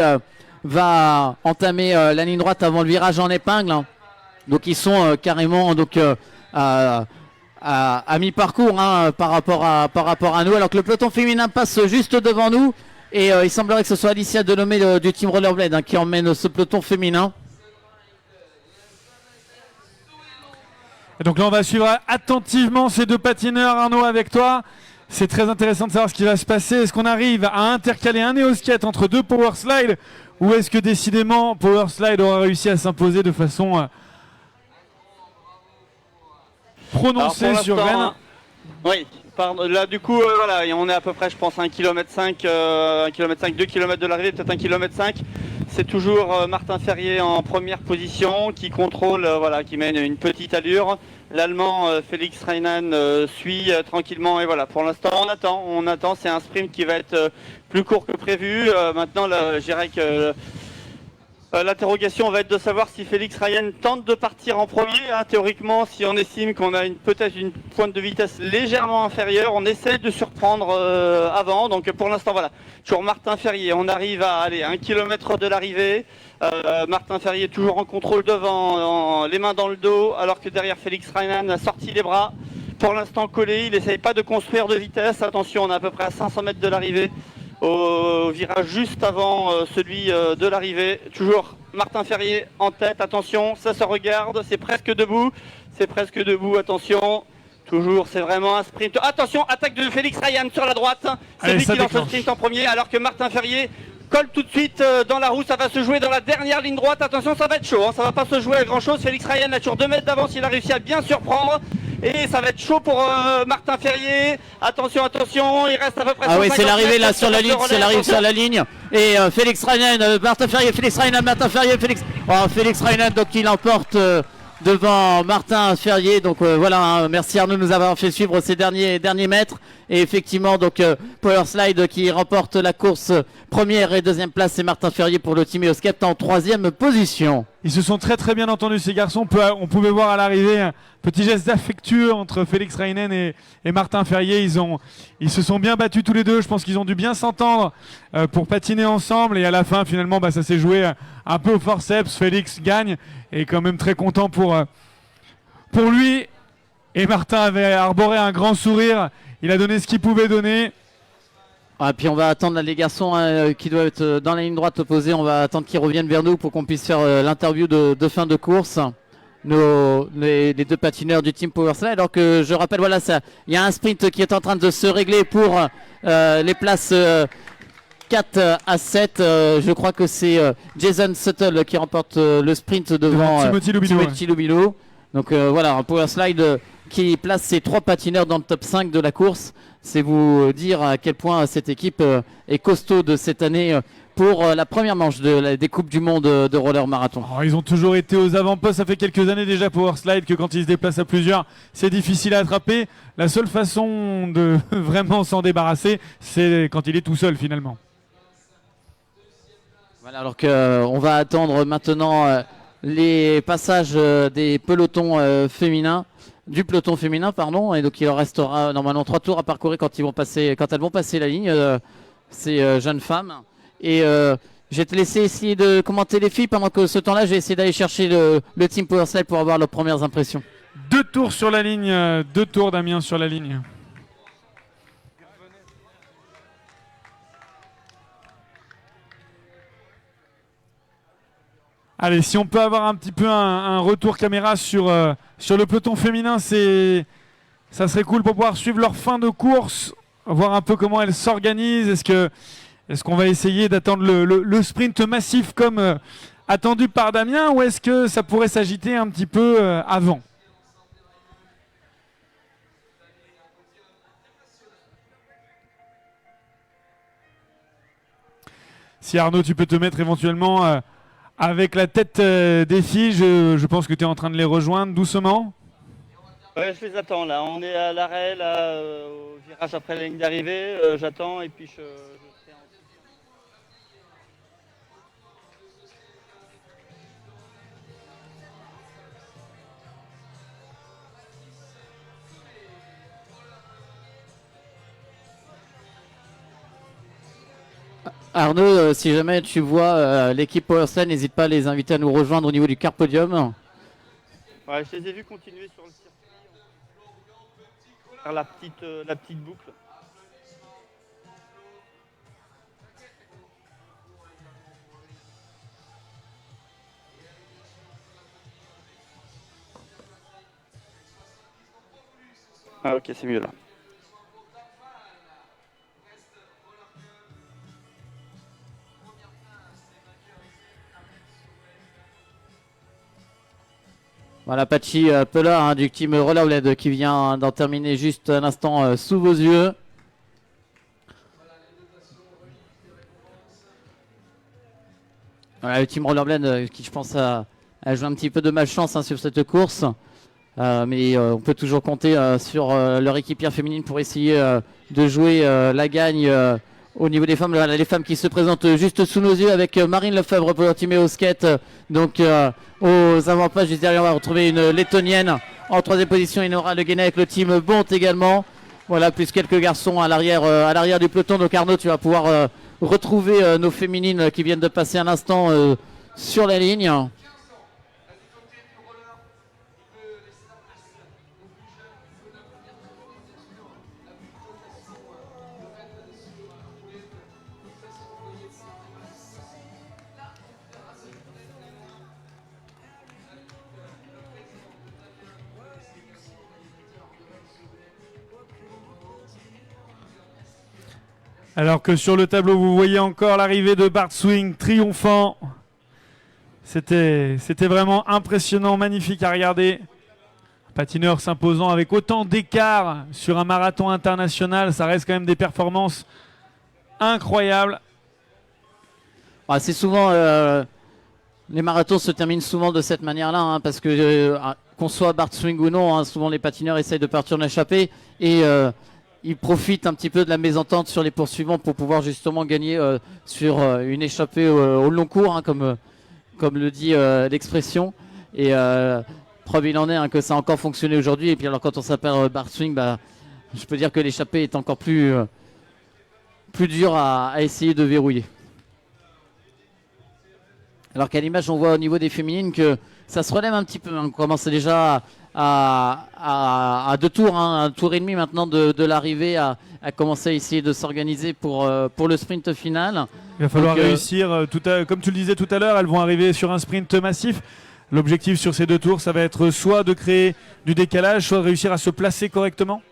S3: va entamer la ligne droite avant le virage en épingle. Hein. Donc ils sont carrément à mi-parcours hein, par rapport à nous. Alors que le peloton féminin passe juste devant nous. Et il semblerait que ce soit Alicia Delomé du team Rollerblade hein, qui emmène ce peloton féminin.
S1: Et donc là, on va suivre attentivement ces deux patineurs, Arnaud, avec toi. C'est très intéressant de savoir ce qui va se passer. Est-ce qu'on arrive à intercaler un néo-skate entre deux power slide ou est-ce que décidément Power Slide aura réussi à s'imposer de façon prononcée sur Rennes?
S4: Oui, pardon, là du coup voilà, on est à peu près je pense à 1,5 km, 2 km de l'arrivée, peut-être 1,5 km. C'est toujours Martin Ferrier en première position qui contrôle, voilà, qui mène une petite allure. L'Allemand Félix Reinan suit tranquillement et voilà, pour l'instant on attend, c'est un sprint qui va être plus court que prévu. Maintenant je dirais que l'interrogation va être de savoir si Félix Ryan tente de partir en premier. Hein, théoriquement, si on estime qu'on a peut-être une pointe de vitesse légèrement inférieure, on essaie de surprendre avant. Donc pour l'instant, voilà, toujours Martin Ferrier. On arrive à aller 1 km de l'arrivée. Martin Ferrier toujours en contrôle devant, les mains dans le dos, alors que derrière Félix Ryan a sorti les bras. Pour l'instant collé, il n'essaye pas de construire de vitesse. Attention, on est à peu près à 500 mètres de l'arrivée. Au virage juste avant celui de l'arrivée. Toujours Martin Ferrier en tête, attention, ça se regarde, c'est presque debout, attention. Toujours, c'est vraiment un sprint. Attention, attaque de Félix Ryan sur la droite. C'est lui qui lance le sprint en premier, alors que Martin Ferrier colle tout de suite dans la roue. Ça va se jouer dans la dernière ligne droite. Attention, ça va être chaud, hein. Ça va pas se jouer à grand chose. Félix Ryan a toujours 2 mètres d'avance, il a réussi à bien surprendre. Et ça va être chaud pour Martin Ferrier. Attention, il reste à peu près.
S3: Ah oui, c'est l'arrivée là sur la ligne, c'est l'arrivée sur la ligne. Et Félix Ryan, Martin Ferrier, Félix Ryan, donc il emporte devant Martin Ferrier. Donc voilà, hein, merci Arnaud de nous avoir fait suivre ces derniers mètres. Et effectivement, donc Power Slide qui remporte la course première et deuxième place, c'est Martin Ferrier pour le team EOSCAP en 3e position.
S1: Ils se sont très très bien entendus ces garçons. On pouvait voir à l'arrivée un petit geste affectueux entre Félix Reinen et Martin Ferrier. Ils se sont bien battus tous les deux. Je pense qu'ils ont dû bien s'entendre pour patiner ensemble. Et à la fin, finalement, ça s'est joué un peu au forceps. Félix gagne et est quand même très content pour lui. Et Martin avait arboré un grand sourire. Il a donné ce qu'il pouvait donner.
S3: Et puis on va attendre les garçons qui doivent être dans la ligne droite opposée. On va attendre qu'ils reviennent vers nous pour qu'on puisse faire l'interview de fin de course. Les deux patineurs du team Power Slide. Alors que je rappelle, voilà, il y a un sprint qui est en train de se régler pour les places 4 à 7. Je crois que c'est Jason Suttle qui remporte le sprint devant Timothy Lubilo. Donc voilà, un Power Slide qui place ses 3 patineurs dans le top 5 de la course. C'est vous dire à quel point cette équipe est costaud de cette année pour la première manche des Coupes du Monde de roller marathon.
S1: Oh, ils ont toujours été aux avant-postes. Ça fait quelques années déjà Power Slide que quand ils se déplacent à plusieurs, c'est difficile à attraper. La seule façon de vraiment s'en débarrasser, c'est quand il est tout seul finalement.
S3: Voilà, alors qu'on va attendre maintenant les passages des pelotons féminins. Du peloton féminin, pardon, et donc il leur restera normalement 3 tours à parcourir quand elles vont passer la ligne, ces jeunes femmes. Et je vais te laisser essayer de commenter les filles pendant que ce temps-là, je vais essayer d'aller chercher le team PowerSlide pour avoir leurs premières impressions.
S1: 2 tours sur la ligne, 2 tours Damien sur la ligne. Allez, si on peut avoir un petit peu un retour caméra sur le peloton féminin, ça serait cool pour pouvoir suivre leur fin de course, voir un peu comment elles s'organisent. Est-ce qu'on va essayer d'attendre le sprint massif comme attendu par Damien, ou est-ce que ça pourrait s'agiter un petit peu avant? Si Arnaud, tu peux te mettre éventuellement avec la tête des filles, je pense que tu es en train de les rejoindre doucement.
S4: Ouais, je les attends là. On est à l'arrêt, là, au virage après la ligne d'arrivée. J'attends et puis je serai en...
S3: Arnaud, si jamais tu vois l'équipe PowerSlide, n'hésite pas à les inviter à nous rejoindre au niveau du car podium.
S4: Ouais, je les ai vus continuer sur le circuit. Faire la petite boucle. Ah ok, c'est mieux là.
S3: Voilà, Pachi Pelard du team Rollerblade qui vient d'en terminer juste un instant sous vos yeux. Voilà, le team Rollerblade qui, je pense, a joué un petit peu de malchance sur cette course. Mais on peut toujours compter sur leur équipière féminine pour essayer de jouer la gagne au niveau des femmes. Voilà, les femmes qui se présentent juste sous nos yeux avec Marine Lefebvre pour Team skate. Donc aux avant-pages, juste derrière, on va retrouver une lettonienne en 3e position. Il y aura Le Guénet avec le team Bont également. Voilà, plus quelques garçons à l'arrière du peloton. Donc Arnaud, tu vas pouvoir retrouver nos féminines qui viennent de passer un instant sur la ligne.
S1: Alors que sur le tableau, vous voyez encore l'arrivée de Bart Swing triomphant. C'était vraiment impressionnant, magnifique à regarder. Un patineur s'imposant avec autant d'écart sur un marathon international, ça reste quand même des performances incroyables.
S3: C'est souvent les marathons se terminent souvent de cette manière-là, parce que qu'on soit Bart Swing ou non, souvent les patineurs essayent de partir en échappée et ils profitent un petit peu de la mésentente sur les poursuivants pour pouvoir justement gagner sur une échappée au long cours, comme le dit l'expression. Et preuve il en est que ça a encore fonctionné aujourd'hui. Et puis alors quand on s'appelle Bart Swing, je peux dire que l'échappée est encore plus dur à essayer de verrouiller. Alors qu'à l'image, on voit au niveau des féminines que ça se relève un petit peu. On commence déjà à 2 tours, un tour et demi maintenant de l'arrivée, à commencer à essayer de s'organiser pour le sprint final.
S1: Il va falloir réussir, comme tu le disais tout à l'heure, elles vont arriver sur un sprint massif. L'objectif sur ces 2 tours, ça va être soit de créer du décalage, soit de réussir à se placer correctement.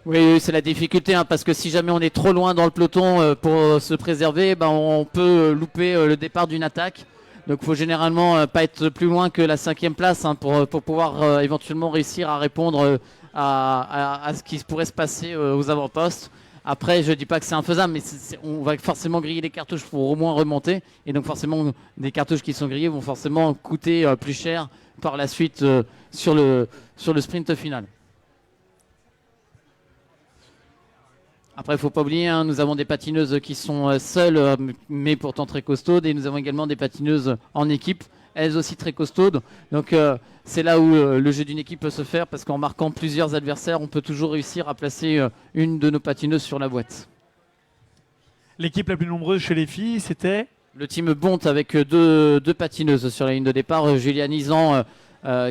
S3: Oui, c'est la difficulté, parce que si jamais on est trop loin dans le peloton pour se préserver, on peut louper le départ d'une attaque. Donc il faut généralement pas être plus loin que la 5e place pour pouvoir éventuellement réussir à répondre à ce qui pourrait se passer aux avant-postes. Après, je ne dis pas que c'est infaisable, mais on va forcément griller les cartouches pour au moins remonter. Et donc forcément, des cartouches qui sont grillées vont forcément coûter plus cher par la suite sur le sprint final. Après, il ne faut pas oublier, nous avons des patineuses qui sont seules, mais pourtant très costaudes. Et nous avons également des patineuses en équipe, elles aussi très costaudes. Donc c'est là où le jeu d'une équipe peut se faire, parce qu'en marquant plusieurs adversaires, on peut toujours réussir à placer une de nos patineuses sur la boîte.
S1: L'équipe la plus nombreuse chez les filles, c'était
S3: Le team Bont avec deux patineuses sur la ligne de départ. Julia Nizan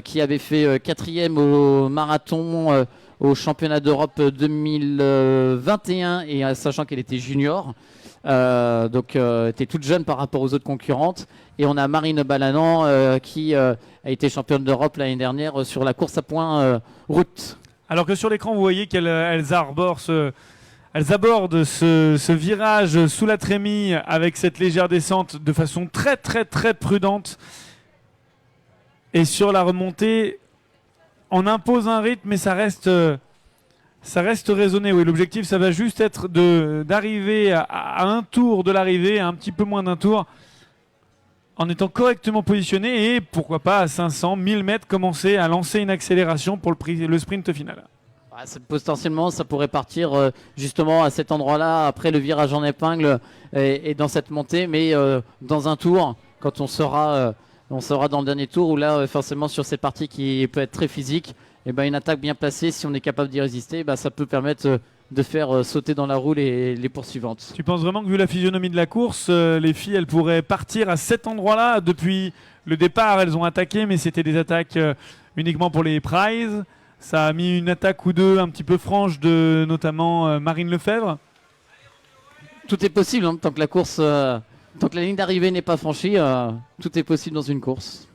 S3: qui avait fait 4e au marathon au championnat d'Europe 2021 et sachant qu'elle était junior. Donc était toute jeune par rapport aux autres concurrentes. Et on a Marine Balanan qui a été championne d'Europe l'année dernière sur la course à points route.
S1: Alors que sur l'écran, vous voyez qu'elles abordent ce virage sous la trémie avec cette légère descente de façon très très très prudente. Et sur la remontée, on impose un rythme, mais ça reste raisonné. Oui, l'objectif, ça va juste être d'arriver à un tour de l'arrivée, à un petit peu moins d'un tour, en étant correctement positionné et pourquoi pas à 500, 1000 mètres, commencer à lancer une accélération pour le sprint final.
S3: Potentiellement, ça pourrait partir justement à cet endroit-là, après le virage en épingle et dans cette montée, mais dans un tour, quand on sera dans le dernier tour, où là, forcément, sur cette partie qui peut être très physique, et ben, une attaque bien placée, si on est capable d'y résister, ça peut permettre de faire sauter dans la roue les poursuivantes.
S1: Tu penses vraiment que vu la physionomie de la course, les filles, elles pourraient partir à cet endroit-là? Depuis le départ, elles ont attaqué, mais c'était des attaques uniquement pour les prizes. Ça a mis une attaque ou deux un petit peu franche de notamment Marine Lefebvre.
S3: Tout est possible, hein, tant que la ligne d'arrivée n'est pas franchie, tout est possible dans une course.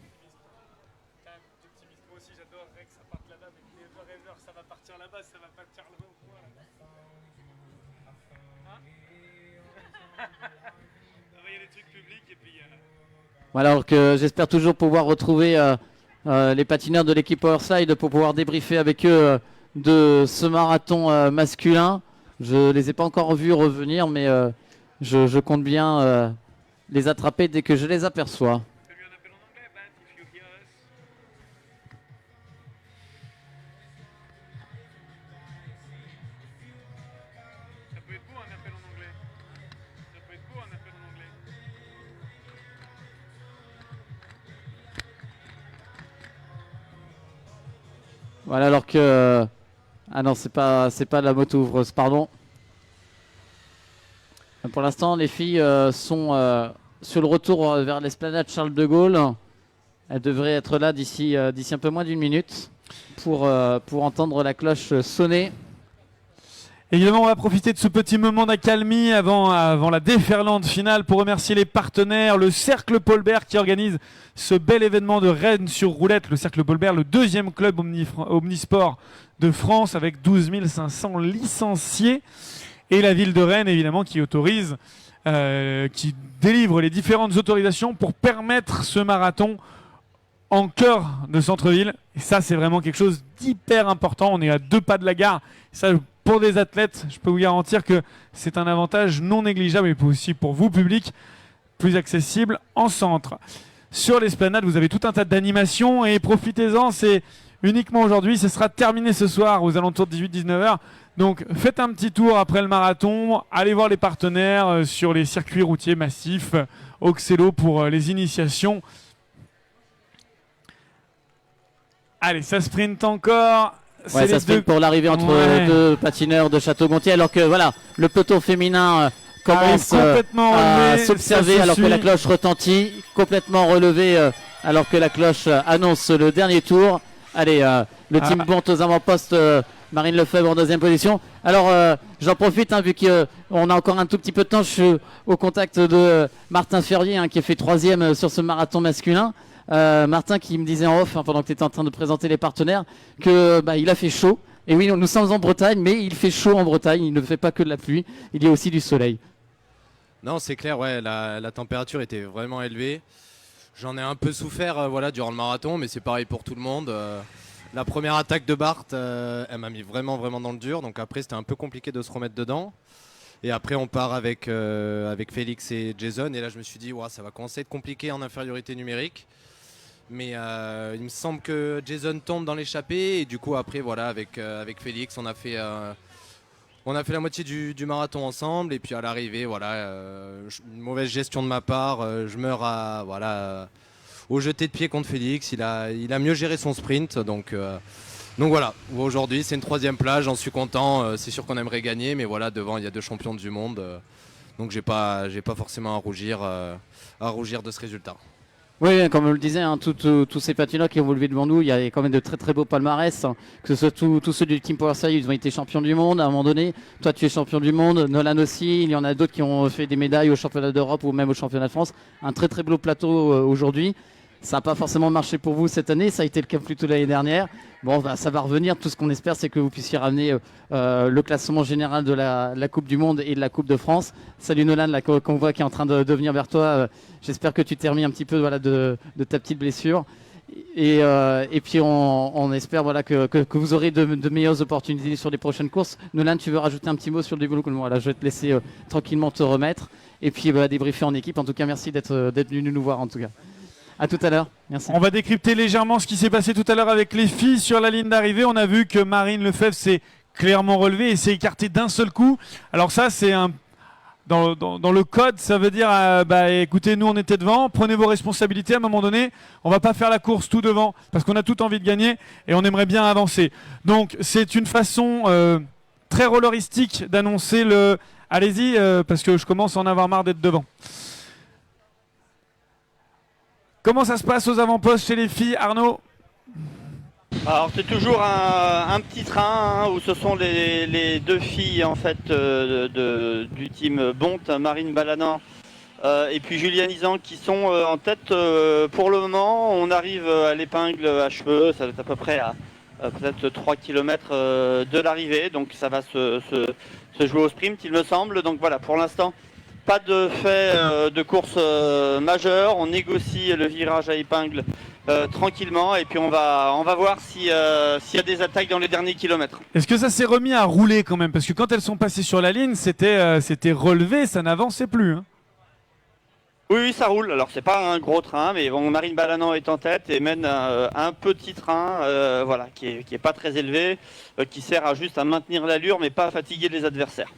S3: Voilà, alors que j'espère toujours pouvoir retrouver les patineurs de l'équipe Powerslide pour pouvoir débriefer avec eux de ce marathon masculin. Je les ai pas encore vus revenir, mais je compte bien les attraper dès que je les aperçois. Voilà, alors que ah non, c'est pas la moto ouvreuse, pardon. Pour l'instant, les filles sont sur le retour vers l'esplanade Charles de Gaulle. Elles devraient être là d'ici un peu moins d'une minute pour entendre la cloche sonner.
S1: Évidemment, on va profiter de ce petit moment d'accalmie avant la déferlante finale pour remercier les partenaires, le Cercle Paulbert qui organise ce bel événement de Rennes sur roulette. Le Cercle Paulbert, le deuxième club omnisport de France avec 12 500 licenciés. Et la ville de Rennes, évidemment, qui autorise, qui délivre les différentes autorisations pour permettre ce marathon en cœur de centre-ville. Et ça, c'est vraiment quelque chose d'hyper important. On est à 2 pas de la gare. Ça, pour des athlètes, je peux vous garantir que c'est un avantage non négligeable et aussi pour vous, public, plus accessible en centre. Sur l'esplanade, vous avez tout un tas d'animations et profitez-en, c'est uniquement aujourd'hui, ce sera terminé ce soir aux alentours de 18-19h. Donc faites un petit tour après le marathon, allez voir les partenaires sur les circuits routiers massifs, Auxello pour les initiations. Allez, ça sprint encore.
S3: Ouais, ça sprint pour l'arrivée entre deux patineurs de Château-Gontier, alors que voilà, le peloton féminin commence à s'observer alors que la cloche retentit, complètement relevé alors que la cloche annonce le dernier tour. Allez, le team Bont aux avant-postes, Marine Lefebvre en deuxième position. Alors j'en profite vu qu'on a encore un tout petit peu de temps, je suis au contact de Martin Ferrier qui a fait 3e sur ce marathon masculin. Martin qui me disait en off pendant que tu étais en train de présenter les partenaires que il a fait chaud. Et oui, nous sommes en Bretagne, mais il fait chaud en Bretagne, il ne fait pas que de la pluie, il y a aussi du soleil.
S5: Non, c'est clair, ouais, la température était vraiment élevée. J'en ai un peu souffert durant le marathon, mais c'est pareil pour tout le monde. La première attaque de Bart, elle m'a mis vraiment dans le dur, donc après c'était un peu compliqué de se remettre dedans. Et après on part avec Félix et Jason, et là je me suis dit ça va commencer à être compliqué en infériorité numérique. Mais il me semble que Jason tombe dans l'échappée, et du coup après avec Félix on a fait la moitié du marathon ensemble, et puis à l'arrivée une mauvaise gestion de ma part, je meurs au jeté de pied contre Félix. Il a mieux géré son sprint, donc voilà, aujourd'hui c'est une 3e place, j'en suis content, c'est sûr qu'on aimerait gagner, mais voilà, devant il y a 2 champions du monde, Donc j'ai pas forcément à rougir de ce résultat.
S3: Oui, comme on le disait, hein, tous ces patineurs qui ont relevé devant nous, il y a quand même de très très beaux palmarès, hein, que ce soit tous ceux du Team Power Series, ils ont été champions du monde à un moment donné. Toi, tu es champion du monde, Nolan aussi. Il y en a d'autres qui ont fait des médailles au championnat d'Europe ou même au championnat de France. Un très très beau plateau aujourd'hui. Ça n'a pas forcément marché pour vous cette année, ça a été le cas plutôt l'année dernière. Bon, bah, ça va revenir. Tout ce qu'on espère, c'est que vous puissiez ramener le classement général de la Coupe du Monde et de la Coupe de France. Salut Nolan, là, qu'on voit qui est en train de venir vers toi. J'espère que tu t'es remis un petit peu de ta petite blessure. Et puis on espère que vous aurez de meilleures opportunités sur les prochaines courses. Nolan, tu veux rajouter un petit mot sur le développement? Voilà, je vais te laisser tranquillement te remettre. Et puis débriefer en équipe. En tout cas, merci d'être venu nous voir en tout cas. À tout à l'heure. Merci.
S1: On va décrypter légèrement ce qui s'est passé tout à l'heure avec les filles sur la ligne d'arrivée. On a vu que Marine Lefebvre s'est clairement relevée et s'est écartée d'un seul coup. Alors ça, c'est dans le code, ça veut dire écoutez, nous on était devant, prenez vos responsabilités. À un moment donné, on va pas faire la course tout devant parce qu'on a tout envie de gagner et on aimerait bien avancer. Donc c'est une façon très rolleristique d'annoncer le allez-y parce que je commence à en avoir marre d'être devant. Comment ça se passe aux avant-postes chez les filles, Arnaud?
S4: Alors c'est toujours un petit train où ce sont les deux filles en fait du team Bonte, Marine Balanan et puis Juliane Izan qui sont en tête pour le moment. On arrive à l'épingle à cheveux, ça va être à peu près à peut-être 3 km de l'arrivée, donc ça va se jouer au sprint il me semble. Donc voilà, pour l'instant pas de fait de course majeure, on négocie le virage à épingle tranquillement et puis on va voir s'il y a des attaques dans les derniers kilomètres.
S1: Est-ce que ça s'est remis à rouler quand même? Parce que quand elles sont passées sur la ligne, c'était relevé, ça n'avançait plus. Hein.
S4: Oui, ça roule. Alors c'est pas un gros train, mais bon, Marine Balanan est en tête et mène un petit train qui est pas très élevé, qui sert juste à maintenir l'allure mais pas à fatiguer les adversaires.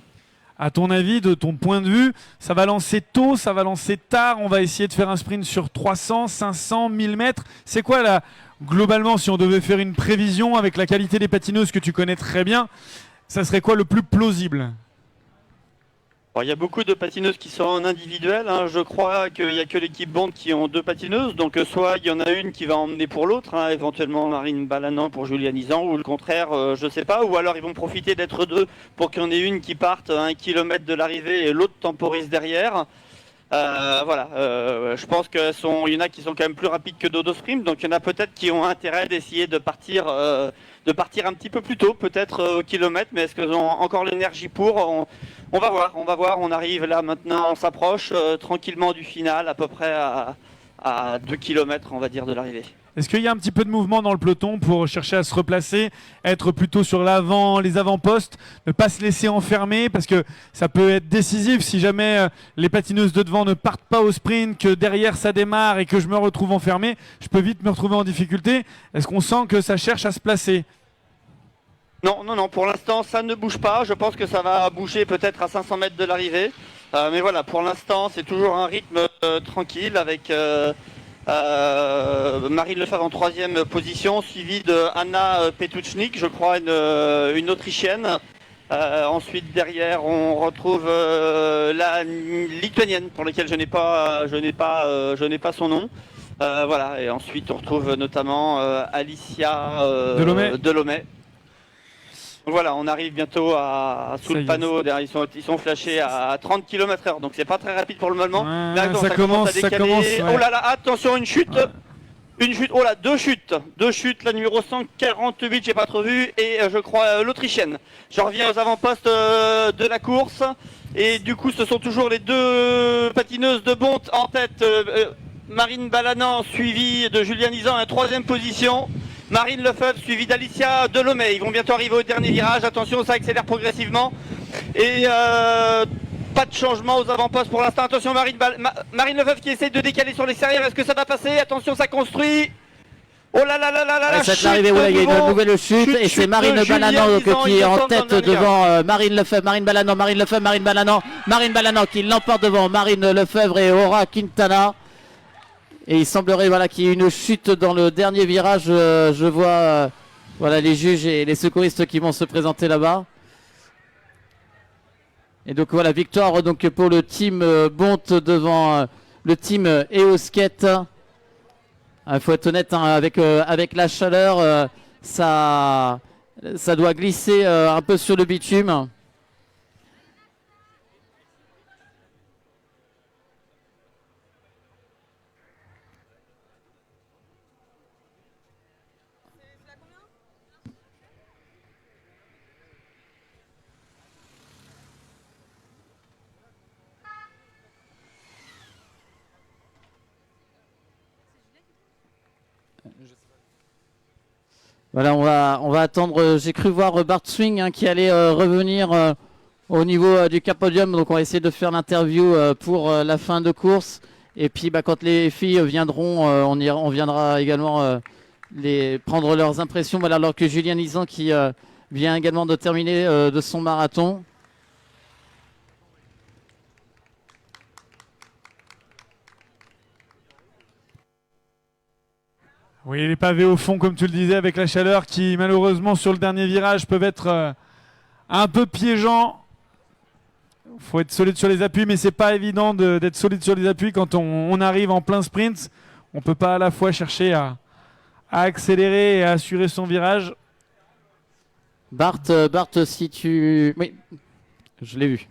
S1: À ton avis, de ton point de vue, ça va lancer tôt, ça va lancer tard? On va essayer de faire un sprint sur 300, 500, 1000 mètres. C'est quoi là, globalement, si on devait faire une prévision avec la qualité des patineuses que tu connais très bien, ça serait quoi le plus plausible?
S4: Alors, il y a beaucoup de patineuses qui sont en individuel. Hein. Je crois qu'il n'y a que l'équipe Bonte qui ont 2 patineuses. Donc soit il y en a une qui va emmener pour l'autre, hein, éventuellement Marine Balanan pour Juliane Izan, ou le contraire, je ne sais pas. Ou alors ils vont profiter d'être 2 pour qu'il y en ait une qui parte à 1 km de l'arrivée et l'autre temporise derrière. Je pense qu'il y en a qui sont quand même plus rapides que d'autres sprints. Donc il y en a peut-être qui ont intérêt d'essayer de partir un petit peu plus tôt, peut-être au kilomètre. Mais est-ce qu'elles ont encore l'énergie pour? On va voir, on arrive là maintenant, on s'approche tranquillement du final, à peu près à 2 km on va dire de l'arrivée.
S1: Est-ce qu'il y a un petit peu de mouvement dans le peloton pour chercher à se replacer, être plutôt sur l'avant, les avant-postes, ne pas se laisser enfermer parce que ça peut être décisif si jamais les patineuses de devant ne partent pas au sprint, que derrière ça démarre et que je me retrouve enfermé, je peux vite me retrouver en difficulté. Est-ce qu'on sent que ça cherche à se placer ?
S4: Non, pour l'instant ça ne bouge pas, je pense que ça va bouger peut-être à 500 mètres de l'arrivée, mais voilà, pour l'instant c'est toujours un rythme tranquille avec Marine Lefebvre en 3e position, suivie de Anna Petuchnik, je crois une Autrichienne. Ensuite derrière on retrouve la Lituanienne pour laquelle je n'ai pas son nom. Et ensuite on retrouve notamment Alicia Delomé. Donc voilà, on arrive bientôt sous le panneau, ils sont flashés à 30 km/h, donc c'est pas très rapide pour le moment.
S1: Ouais,
S4: Là, ça commence à décaler.
S1: ouais.
S4: Oh là là, attention, une chute. Une chute, oh là, deux chutes, la numéro 148, j'ai pas trop vu, et je crois l'Autrichienne. Je reviens aux avant-postes de la course, et du coup ce sont toujours les 2 patineuses de Bonte en tête. Marine Balanan suivie de Juliane Izan en 3e position. Marine Lefebvre suivie d'Alicia Delomé. Ils vont bientôt arriver au dernier virage. Attention, ça accélère progressivement. Et pas de changement aux avant-postes pour l'instant. Attention, Marine Lefebvre qui essaie de décaler sur l'extérieur. Est-ce que ça va passer? Attention, ça construit. Oh là là là là là là.
S3: C'est l'arrivée où il y a une nouvelle chute et c'est Marine Balanan qui est en tête devant Marine Lefebvre, Marine Balanan qui l'emporte devant Marine Lefebvre et Aura Quintana. Et il semblerait qu'il y ait une chute dans le dernier virage. Je vois les juges et les secouristes qui vont se présenter là-bas. Et donc voilà, victoire donc pour le team Bonte devant le team Eoskate. Il faut être honnête, hein, avec la chaleur, ça doit glisser un peu sur le bitume. Voilà, on va attendre. J'ai cru voir Bart Swing, hein, qui allait revenir au niveau du cap podium. Donc on va essayer de faire l'interview pour la fin de course. Et puis quand les filles viendront, on viendra également prendre leurs impressions. Voilà, alors que Julien Lisan qui vient également de terminer de son marathon.
S1: Oui, les pavés au fond, comme tu le disais, avec la chaleur qui, malheureusement, sur le dernier virage, peuvent être un peu piégeants. Il faut être solide sur les appuis, mais c'est pas évident d'être solide sur les appuis quand on arrive en plein sprint. On peut pas à la fois chercher à accélérer et à assurer son virage.
S3: Bart, si tu... Oui, je l'ai vu.